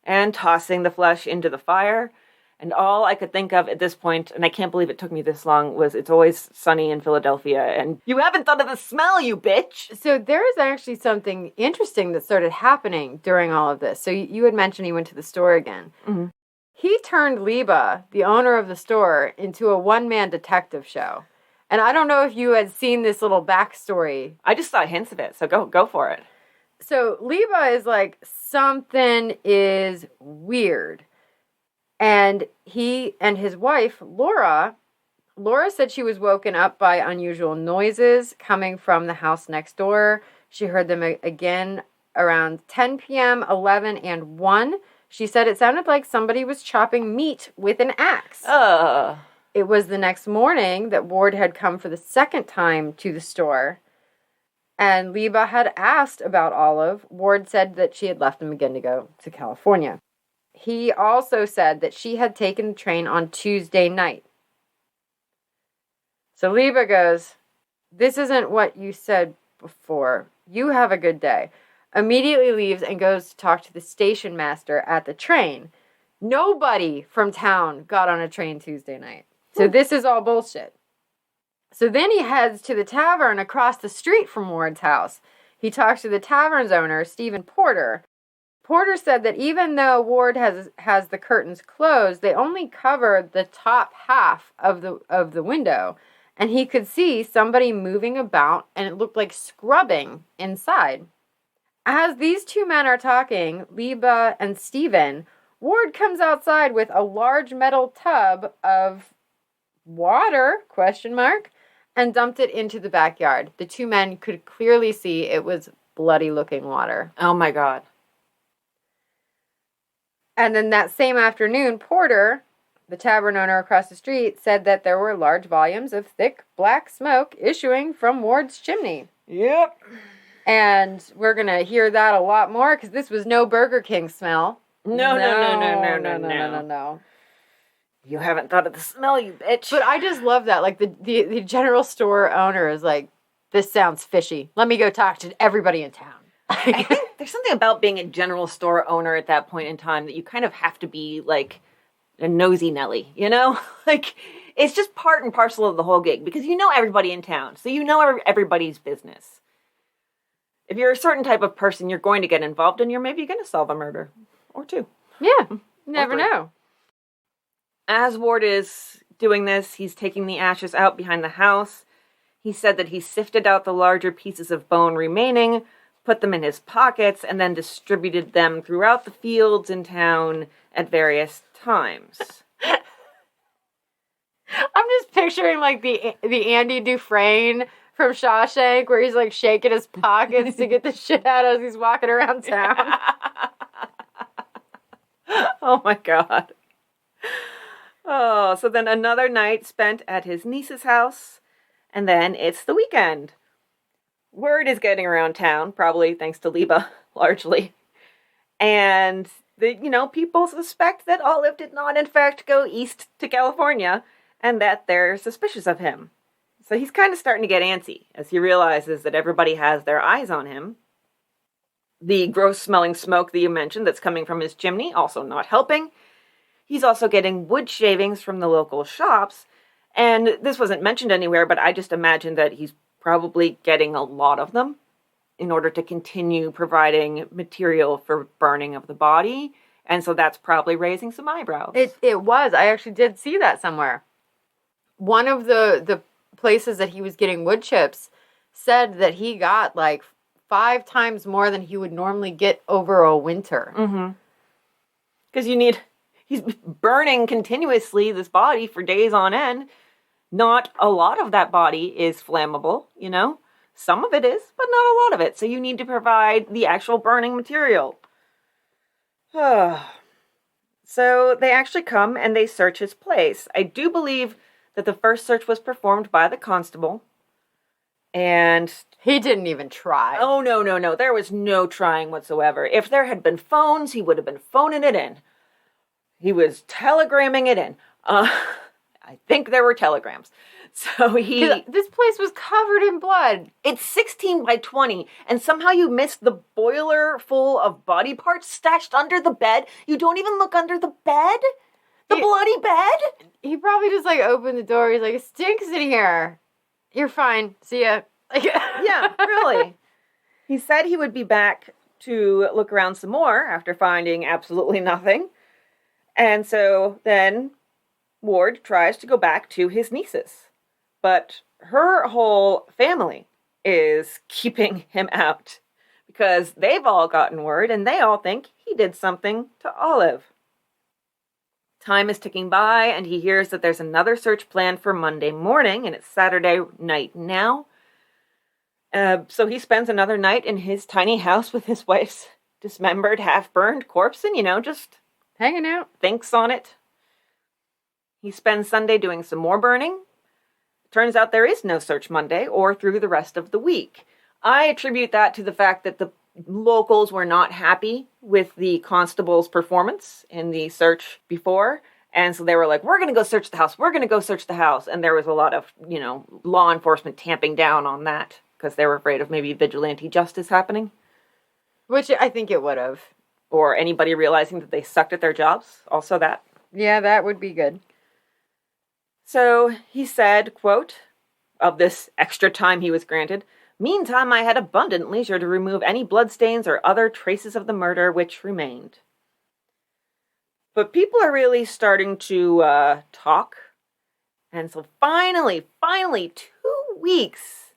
and tossing the flesh into the fire. And all I could think of at this point, and I can't believe it took me this long, was It's Always Sunny in Philadelphia. And you haven't thought of the smell, you bitch! So there is actually something interesting that started happening during all of this. So you had mentioned he went to the store again. Mm-hmm. He turned Liba, the owner of the store, into a one-man detective show. And I don't know if you had seen this little backstory. I just saw hints of it, so go for it. So Liba is like, something is weird. And he and his wife, Laura said she was woken up by unusual noises coming from the house next door. She heard them again around 10 p.m., 11, and 1. She said it sounded like somebody was chopping meat with an axe. It was the next morning that Ward had come for the second time to the store. And Liba had asked about Olive. Ward said that she had left him again to go to California. He also said that she had taken the train on Tuesday night. So Liba goes, this isn't what you said before. You have a good day. Immediately leaves and goes to talk to the station master at the train. Nobody from town got on a train Tuesday night. So this is all bullshit. So then he heads to the tavern across the street from Ward's house. He talks to the tavern's owner, Stephen Porter. Porter said that even though Ward has the curtains closed, they only cover the top half of the window, and he could see somebody moving about, and it looked like scrubbing inside. As these two men are talking, Liba and Stephen, Ward comes outside with a large metal tub of water, and dumped it into the backyard. The two men could clearly see it was bloody-looking water. Oh my God. And then that same afternoon, Porter, the tavern owner across the street, said that there were large volumes of thick black smoke issuing from Ward's chimney. Yep. And we're going to hear that a lot more because this was no Burger King smell. No. No. You haven't thought of the smell, you bitch. But I just love that. Like, the general store owner is like, this sounds fishy. Let me go talk to everybody in town. I think there's something about being a general store owner at that point in time that you kind of have to be, like, a nosy Nelly, you know? Like, it's just part and parcel of the whole gig, because you know everybody in town, so you know everybody's business. If you're a certain type of person, you're going to get involved, and you're maybe going to solve a murder. Or two. Yeah, never know. As Ward is doing this, he's taking the ashes out behind the house. He said that he sifted out the larger pieces of bone remaining, put them in his pockets, and then distributed them throughout the fields in town at various times. I'm just picturing, like, the Andy Dufresne from Shawshank, where he's, like, shaking his pockets to get the shit out as he's walking around town. Oh, my God. Oh, so then another night spent at his niece's house, and then it's the weekend. Word is getting around town, probably thanks to Liba, largely. And, people suspect that Olive did not, in fact, go east to California, and that they're suspicious of him. So he's kind of starting to get antsy, as he realizes that everybody has their eyes on him. The gross-smelling smoke that you mentioned that's coming from his chimney, also not helping. He's also getting wood shavings from the local shops, and this wasn't mentioned anywhere, but I just imagine that he's probably getting a lot of them in order to continue providing material for burning of the body, and so that's probably raising some eyebrows. It was. I actually did see that somewhere. One of the places that he was getting wood chips said that he got, like, 5 times more than he would normally get over a winter. Mm-hmm. Because he's burning continuously this body for days on end. Not a lot of that body is flammable, Some of it is, but not a lot of it. So you need to provide the actual burning material. So So they actually come and they search his place. I do believe that the first search was performed by the constable. And he didn't even try. Oh, no. There was no trying whatsoever. If there had been phones, he would have been phoning it in. He was telegramming it in. I think there were telegrams. So this place was covered in blood. It's 16 by 20, and somehow you missed the boiler full of body parts stashed under the bed. You don't even look under the bed? The bloody bed? He probably just, opened the door. He's like, it stinks in here. You're fine. See ya. Yeah, really. He said he would be back to look around some more after finding absolutely nothing. And so then Ward tries to go back to his nieces. But her whole family is keeping him out because they've all gotten word and they all think he did something to Olive. Time is ticking by and he hears that there's another search planned for Monday morning and it's Saturday night now. So he spends another night in his tiny house with his wife's dismembered, half-burned corpse and, just hanging out. Thinks on it. He spends Sunday doing some more burning. Turns out there is no search Monday or through the rest of the week. I attribute that to the fact that the locals were not happy with the constable's performance in the search before. And so they were like, we're going to go search the house. We're going to go search the house. And there was a lot of, law enforcement tamping down on that because they were afraid of maybe vigilante justice happening. Which I think it would have. Or anybody realizing that they sucked at their jobs. Also that. Yeah, that would be good. So he said, quote, of this extra time he was granted, meantime I had abundant leisure to remove any bloodstains or other traces of the murder which remained. But people are really starting to talk. And so finally, 2 weeks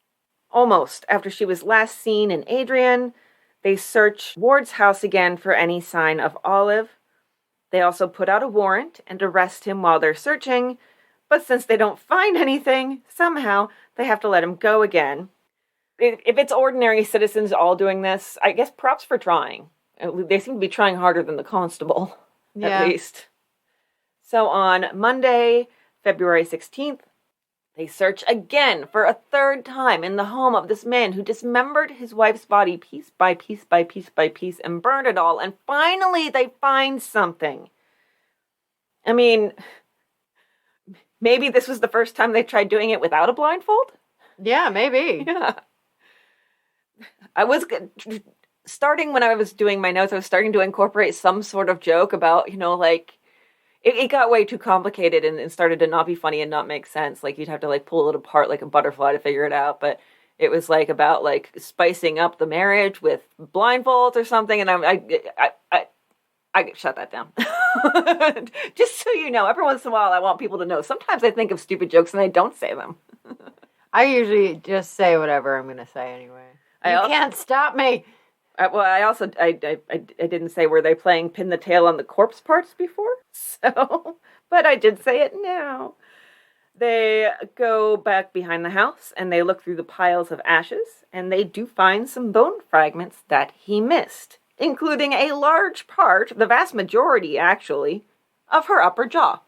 almost after she was last seen in Adrian, they search Ward's house again for any sign of Olive. They also put out a warrant and arrest him while they're searching. But since they don't find anything, somehow they have to let him go again. If it's ordinary citizens all doing this, I guess props for trying. They seem to be trying harder than the constable, at least. So on Monday, February 16th, they search again for a third time in the home of this man who dismembered his wife's body piece by piece by piece by piece and burned it all. And finally they find something. I mean, maybe this was the first time they tried doing it without a blindfold? Yeah, maybe. Yeah. I was starting when I was doing my notes, I was starting to incorporate some sort of joke about, it got way too complicated and started to not be funny and not make sense. You'd have to pull it apart like a butterfly to figure it out. But it was about spicing up the marriage with blindfolds or something. And I shut that down. Just so you know, every once in a while I want people to know. Sometimes I think of stupid jokes and I don't say them. I usually just say whatever I'm going to say anyway. You can't stop me. I didn't say, were they playing pin the tail on the corpse parts before? So, but I did say it now. They go back behind the house and they look through the piles of ashes and they do find some bone fragments that he missed, including a large part, the vast majority actually, of her upper jaw.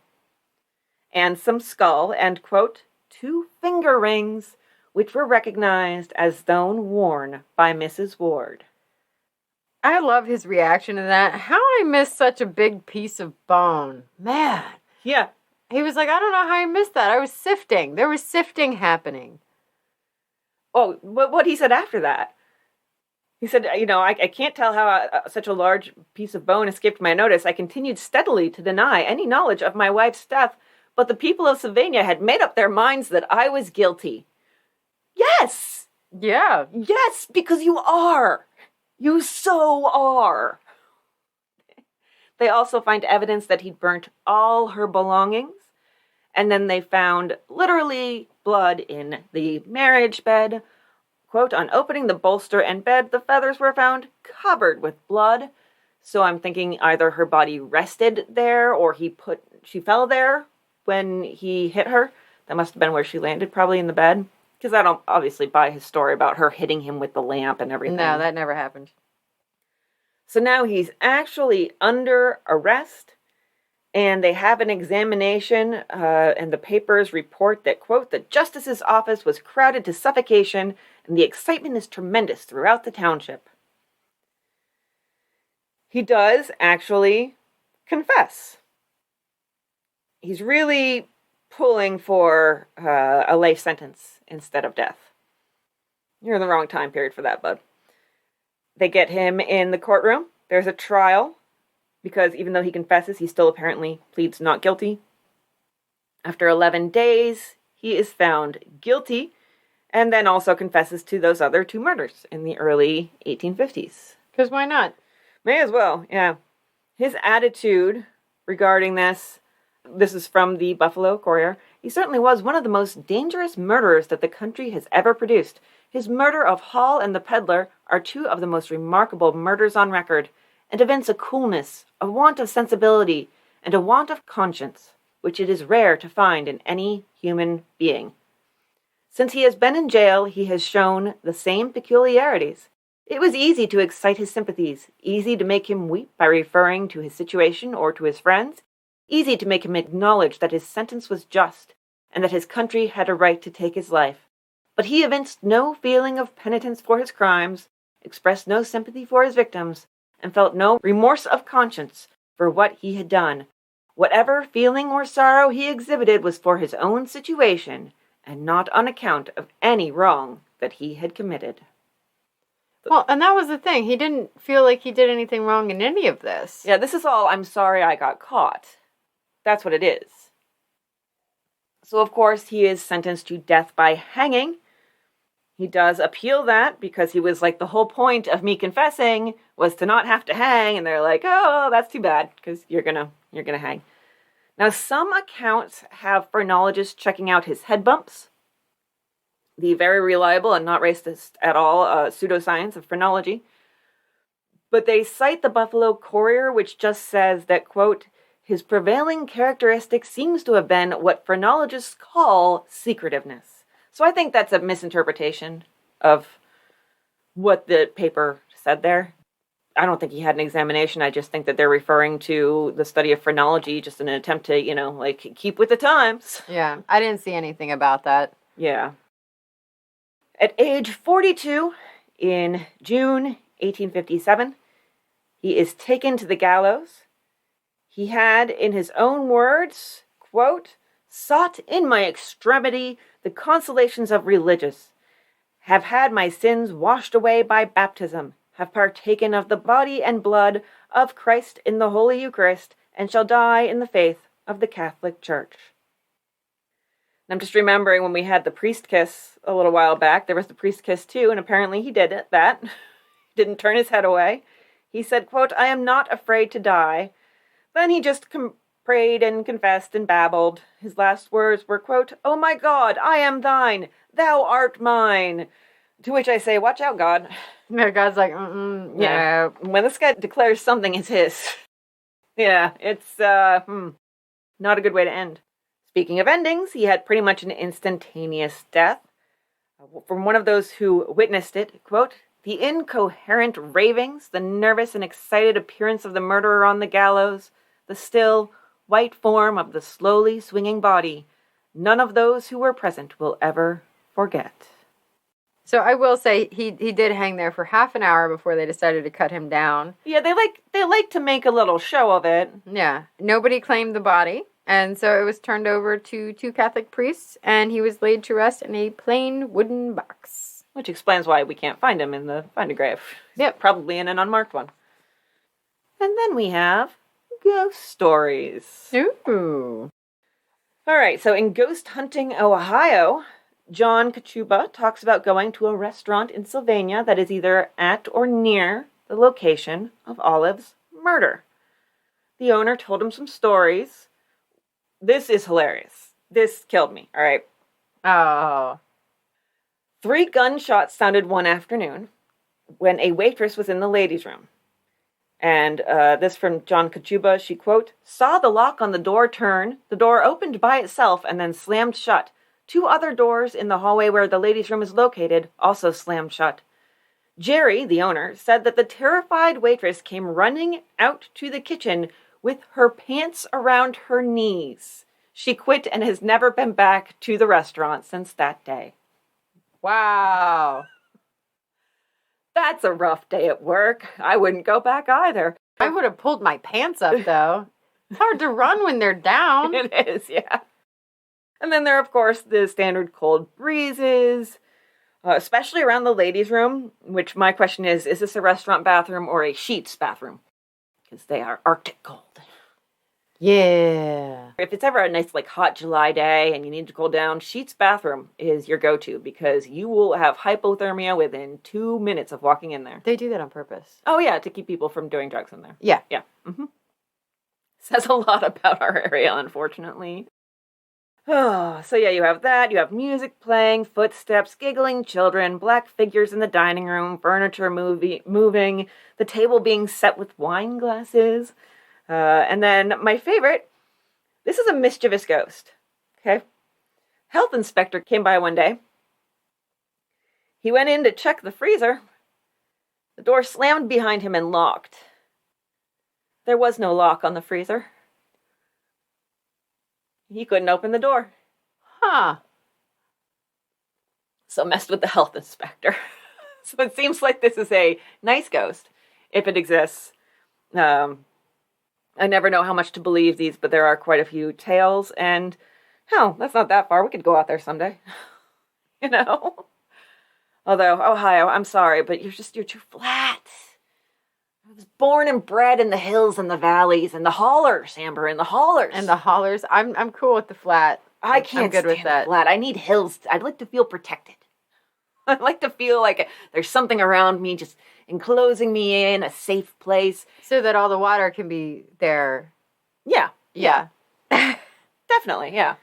And some skull and, quote, 2 finger rings, which were recognized as those worn by Mrs. Ward. I love his reaction to that. How I missed such a big piece of bone. Man. Yeah. He was like, I don't know how I missed that. I was sifting. There was sifting happening. Oh, what he said after that? He said, I can't tell how such a large piece of bone escaped my notice. I continued steadily to deny any knowledge of my wife's death, but the people of Sylvania had made up their minds that I was guilty. Yes! Yeah. Yes, because you are. You so are. They also find evidence that he'd burnt all her belongings, and then they found literally blood in the marriage bed. Quote, on opening the bolster and bed, the feathers were found covered with blood. So I'm thinking either her body rested there or she fell there when he hit her. That must have been where she landed, probably in the bed. Because I don't obviously buy his story about her hitting him with the lamp and everything. No, that never happened. So now he's actually under arrest. And they have an examination, and the papers report that, quote, the justice's office was crowded to suffocation, and the excitement is tremendous throughout the township. He does actually confess. He's really pulling for a life sentence instead of death. You're in the wrong time period for that, bud. They get him in the courtroom. There's a trial, because even though he confesses, he still apparently pleads not guilty. After 11 days, he is found guilty, and then also confesses to those other 2 murders in the early 1850s. Because why not? May as well, yeah. His attitude regarding this is from the Buffalo Courier. He certainly was one of the most dangerous murderers that the country has ever produced. His murder of Hall and the peddler are 2 of the most remarkable murders on record, and evince a coolness, a want of sensibility, and a want of conscience, which it is rare to find in any human being. Since he has been in jail, he has shown the same peculiarities. It was easy to excite his sympathies, easy to make him weep by referring to his situation or to his friends, easy to make him acknowledge that his sentence was just, and that his country had a right to take his life. But he evinced no feeling of penitence for his crimes, expressed no sympathy for his victims, and felt no remorse of conscience for what he had done. Whatever feeling or sorrow he exhibited was for his own situation, and not on account of any wrong that he had committed. Well, and that was the thing. He didn't feel like he did anything wrong in any of this. Yeah, this is all, I'm sorry I got caught. That's what it is. So, of course, he is sentenced to death by hanging. He does appeal that because he was like, the whole point of me confessing was to not have to hang. And they're like, oh, that's too bad because you're gonna hang. Now, some accounts have phrenologists checking out his head bumps. The very reliable and not racist at all pseudoscience of phrenology. But they cite the Buffalo Courier, which just says that, quote, his prevailing characteristic seems to have been what phrenologists call secretiveness. So I think that's a misinterpretation of what the paper said there. I don't think he had an examination. I just think that they're referring to the study of phrenology just in an attempt to, keep with the times. Yeah, I didn't see anything about that. Yeah. At age 42, in June 1857, he is taken to the gallows. He had, in his own words, quote, sought in my extremity the consolations of religious, have had my sins washed away by baptism, have partaken of the body and blood of Christ in the Holy Eucharist, and shall die in the faith of the Catholic Church. And I'm just remembering when we had the priest kiss a little while back, there was the priest kiss too, and apparently he did that. Didn't turn his head away. He said, quote, I am not afraid to die. Then he just prayed and confessed and babbled. His last words were, quote, oh my God, I am thine, thou art mine. To which I say, watch out, God. Yeah, God's like, yeah. When this guy declares something is his, yeah, it's not a good way to end. Speaking of endings, he had pretty much an instantaneous death. From one of those who witnessed it, quote, the incoherent ravings, the nervous and excited appearance of the murderer on the gallows, the still, white form of the slowly swinging body, none of those who were present will ever forget. So I will say he did hang there for half an hour before they decided to cut him down. Yeah, they like to make a little show of it. Yeah. Nobody claimed the body, and so it was turned over to 2 Catholic priests, and he was laid to rest in a plain wooden box. Which explains why we can't find him in the find a grave. Yep. Probably in an unmarked one. And then we have ghost stories. Ooh. All right, so in Ghosthunting, Ohio, John Kachuba talks about going to a restaurant in Sylvania that is either at or near the location of Olive's murder. The owner told him some stories. This is hilarious. This killed me, all right? Oh. 3 gunshots sounded one afternoon when a waitress was in the ladies' room. And this from John Kachuba, she, quote, saw the lock on the door turn, the door opened by itself and then slammed shut. 2 other doors in the hallway where the ladies' room is located also slammed shut. Geri, the owner, said that the terrified waitress came running out to the kitchen with her pants around her knees. She quit and has never been back to the restaurant since that day. Wow. That's a rough day at work. I wouldn't go back either. I would have pulled my pants up, though. It's hard to run when they're down. It is, yeah. And then there are, of course, the standard cold breezes, especially around the ladies' room, which my question is this a restaurant bathroom or a sheets bathroom? Because they are Arctic cold. Yeah. If it's ever a nice, hot July day and you need to cool down, sheets bathroom is your go-to because you will have hypothermia within 2 minutes of walking in there. They do that on purpose. Oh, yeah, to keep people from doing drugs in there. Yeah. Yeah. Mm-hmm. Says a lot about our area, unfortunately. Oh, so yeah, you have that. You have music playing, footsteps, giggling children, black figures in the dining room, furniture moving, the table being set with wine glasses. And then my favorite, this is a mischievous ghost. Okay. Health inspector came by one day. He went in to check the freezer. The door slammed behind him and locked. There was no lock on the freezer. He couldn't open the door. Huh. So messed with the health inspector. So it seems like this is a nice ghost, if it exists. I never know how much to believe these, but there are quite a few tales, and hell, that's not that far. We could go out there someday. You know? Although, Ohio, I'm sorry, but you're too flat. I was born and bred in the hills and the valleys and the hollers, Amber, in the hollers. And the hollers. I'm cool with the flat. I can't I'm good stand with that. flat. I need hills. I'd like to feel protected. I'd like to feel like there's something around me just enclosing me in a safe place. So that all the water can be there. Yeah. Yeah. Definitely, yeah.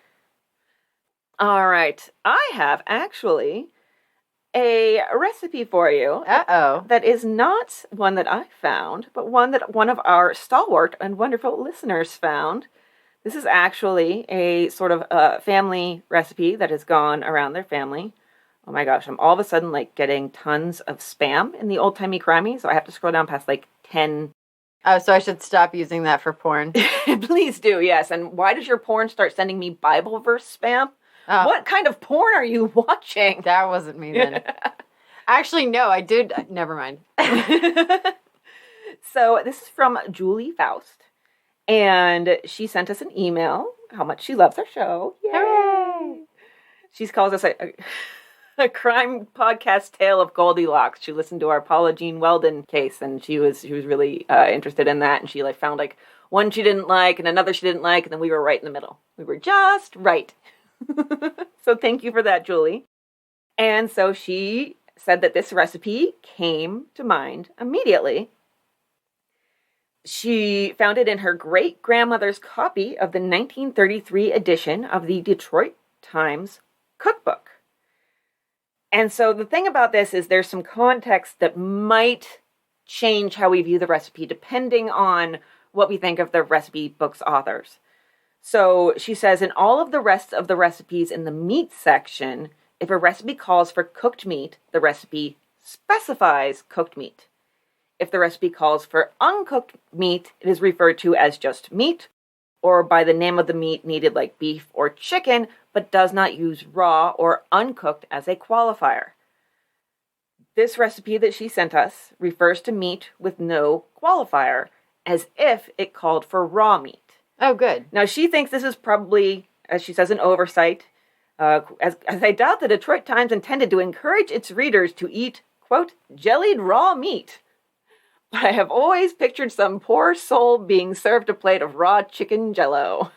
All right. I have actually a recipe for you. Uh-oh. That is not one that I found, but one that one of our stalwart and wonderful listeners found. This is actually a sort of family recipe that has gone around their family. Oh my gosh, I'm all of a sudden getting tons of spam in the old Timey Crimey, so I have to scroll down past 10. Oh, so I should stop using that for porn. Please do, yes. And why does your porn start sending me Bible verse spam? Oh. What kind of porn are you watching? That wasn't me then. Actually, no, I did. Never mind. So this is from Julie Faust. And she sent us an email, how much she loves our show. Yay! Hooray! She calls us a crime podcast tale of Goldilocks. She listened to our Paula Jean Weldon case, and she was really interested in that. And she found one she didn't like and another she didn't like, and then we were right in the middle. We were just right. So thank you for that, Julie. And so she said that this recipe came to mind immediately. She found it in her great-grandmother's copy of the 1933 edition of the Detroit Times cookbook. And so the thing about this is there's some context that might change how we view the recipe depending on what we think of the recipe book's authors. So she says, in all of the rest of the recipes in the meat section, if a recipe calls for cooked meat, the recipe specifies cooked meat. If the recipe calls for uncooked meat, it is referred to as just meat, or by the name of the meat needed like beef or chicken, but does not use raw or uncooked as a qualifier. This recipe that she sent us refers to meat with no qualifier, as if it called for raw meat. Oh, good. Now, she thinks this is probably, as she says, an oversight, as I doubt the Detroit Times intended to encourage its readers to eat, quote, jellied raw meat. But I have always pictured some poor soul being served a plate of raw chicken jello.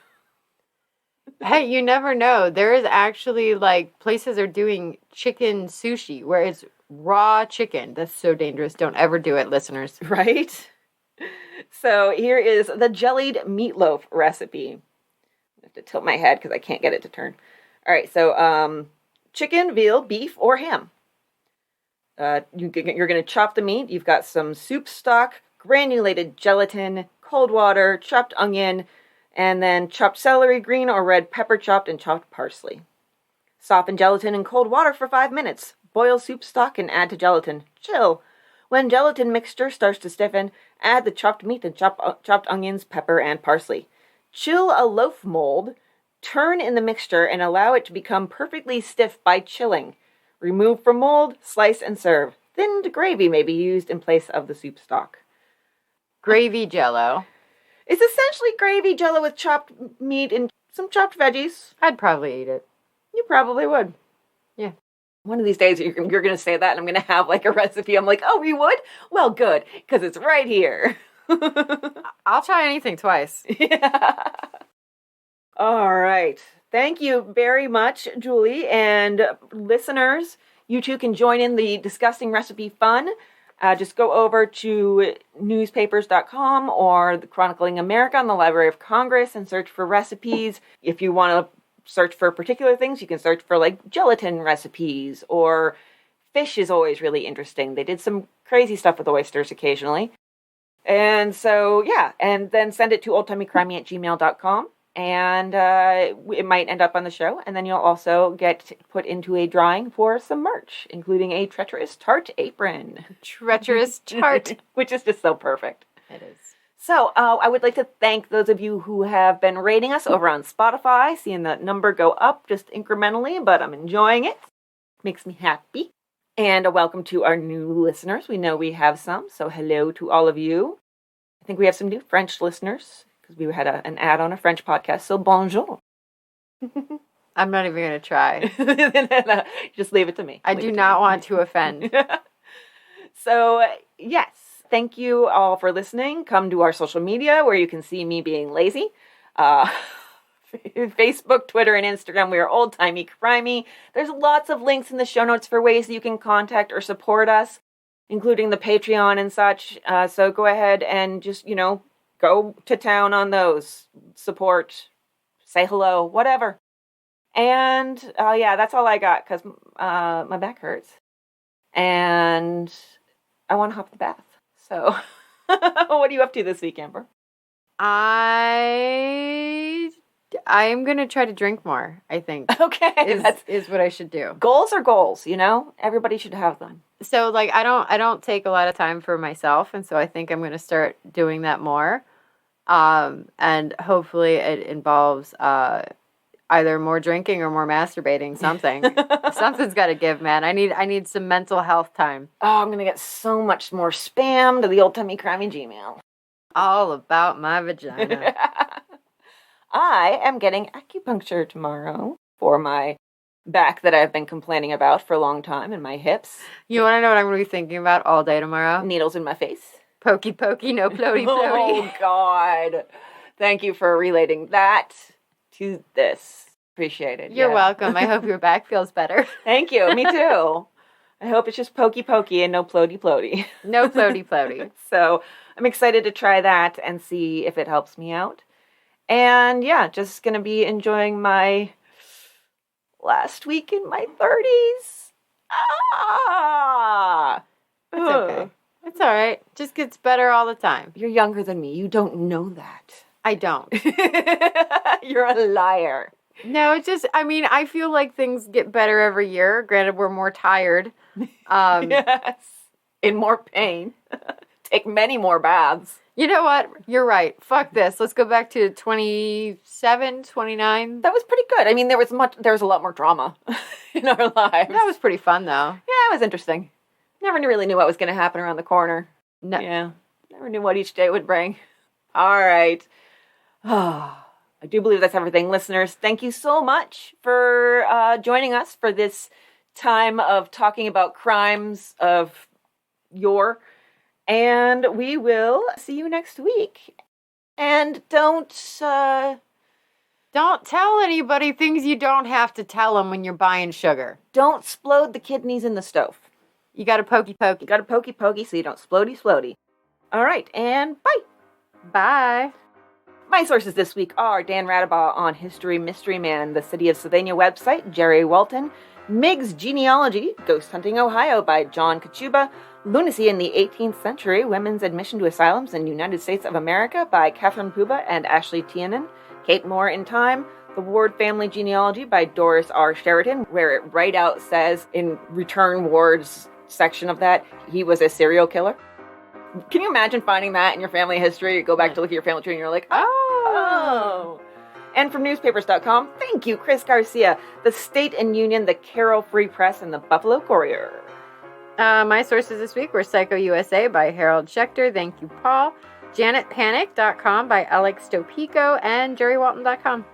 Hey, you never know. There is actually, places are doing chicken sushi where it's raw chicken. That's so dangerous. Don't ever do it, listeners. Right? So here is the jellied meatloaf recipe. I have to tilt my head because I can't get it to turn. All right, so chicken, veal, beef, or ham. You're going to chop the meat. You've got some soup stock, granulated gelatin, cold water, chopped onion, and then chopped celery, green or red pepper chopped, and chopped parsley. Soften gelatin in cold water for 5 minutes. Boil soup stock and add to gelatin. Chill. When gelatin mixture starts to stiffen, add the chopped meat and chopped onions, pepper, and parsley. Chill a loaf mold, turn in the mixture, and allow it to become perfectly stiff by chilling. Remove from mold, slice, and serve. Thinned gravy may be used in place of the soup stock. Gravy jello. It's essentially gravy jello with chopped meat and some chopped veggies. I'd probably eat it. You probably would. Yeah. One of these days you're going to say that and I'm going to have like a recipe. I'm like, oh, you would? Well, good, because it's right here. I'll try anything twice. Yeah. All right. Thank you very much, Julie. And listeners, you too can join in the disgusting recipe fun. Just go over to newspapers.com or the Chronicling America on the Library of Congress and search for recipes. If you want to search for particular things, you can search for like gelatin recipes, or fish is always really interesting. They did some crazy stuff with oysters occasionally. And so, yeah, and then send it to oldtimeycrimey@gmail.com. And it might end up on the show. And then you'll also get put into a drawing for some merch, including a treacherous tart apron. Treacherous tart. Which is just so perfect. It is. So I would like to thank those of you who have been rating us over on Spotify, seeing that number go up just incrementally, but I'm enjoying it. Makes me happy. And a welcome to our new listeners. We know we have some, so hello to all of you. I think we have some new French listeners, because we had an ad on a French podcast, so bonjour. I'm not even going to try. Just leave it to me. I do not want to offend. So, yes, thank you all for listening. Come to our social media where you can see me being lazy. Facebook, Twitter, and Instagram, we are Old Timey Crimey. There's lots of links in the show notes for ways that you can contact or support us, including the Patreon and such. So go ahead and just, go to town on those. Support, say hello, whatever. And, yeah, that's all I got, because my back hurts. And I want to hop the bath. So, what are you up to this week, Amber? I am going to try to drink more, I think. Okay. Is what I should do. Goals are goals, Everybody should have them. So, like, I don't take a lot of time for myself, and so I think I'm going to start doing that more. And hopefully it involves either more drinking or more masturbating, something. Something's got to give, man. I need some mental health time. Oh, I'm going to get so much more spam to the Old Timey Crimey Gmail. All about my vagina. I am getting acupuncture tomorrow for my back that I've been complaining about for a long time, and my hips. You want to know what I'm going to be thinking about all day tomorrow? Needles in my face. Pokey pokey, no floaty floaty. Oh, God. Thank you for relating that to this. Appreciate it. You're welcome. I hope your back feels better. Thank you. Me too. I hope it's just pokey pokey and no floaty floaty. No floaty floaty. So I'm excited to try that and see if it helps me out. And yeah, just going to be enjoying my last week in my 30s. Ah! It's okay. It's all right. Just gets better all the time. You're younger than me. You don't know that. I don't. You're a liar. No, it's just, I feel like things get better every year. Granted, we're more tired. Yes. In more pain. Take many more baths. You know what? You're right. Fuck this. Let's go back to 27, 29. That was pretty good. There was a lot more drama in our lives. That was pretty fun, though. Yeah, it was interesting. Never really knew what was going to happen around the corner. No. Yeah. Never knew what each day would bring. All right. I do believe that's everything. Listeners, thank you so much for joining us for this time of talking about crimes of yore. And we will see you next week. And don't tell anybody things you don't have to tell them when you're buying sugar. Don't splode the kidneys in the stove. You got to pokey pokey. You got to pokey pokey so you don't splody splody. All right, and bye. Bye. My sources this week are Dan Radebaugh on History Mystery Man, the City of Sylvania website, Geri Walton, Meigs Genealogy, Ghosthunting Ohio by John Kachuba, Lunacy in the 18th Century, Women's Admission to Asylums in the United States of America by Katherine Pouba and Ashley Tianen, Kate Moore in Time, The Ward Family Genealogy by Doris R. Sheridan, where it right out says, in return Ward's section of that, he was a serial killer. Can you imagine finding that in your family history? You go back to look at your family tree and you're like, oh. And from newspapers.com, thank you, Chris Garcia, the State and Union, the Carroll Free Press, and the Buffalo Courier. My sources this week were Psycho USA by Harold Schechter. Thank you, Paul. JanetPanic.com by Alex Stopico and JerryWalton.com.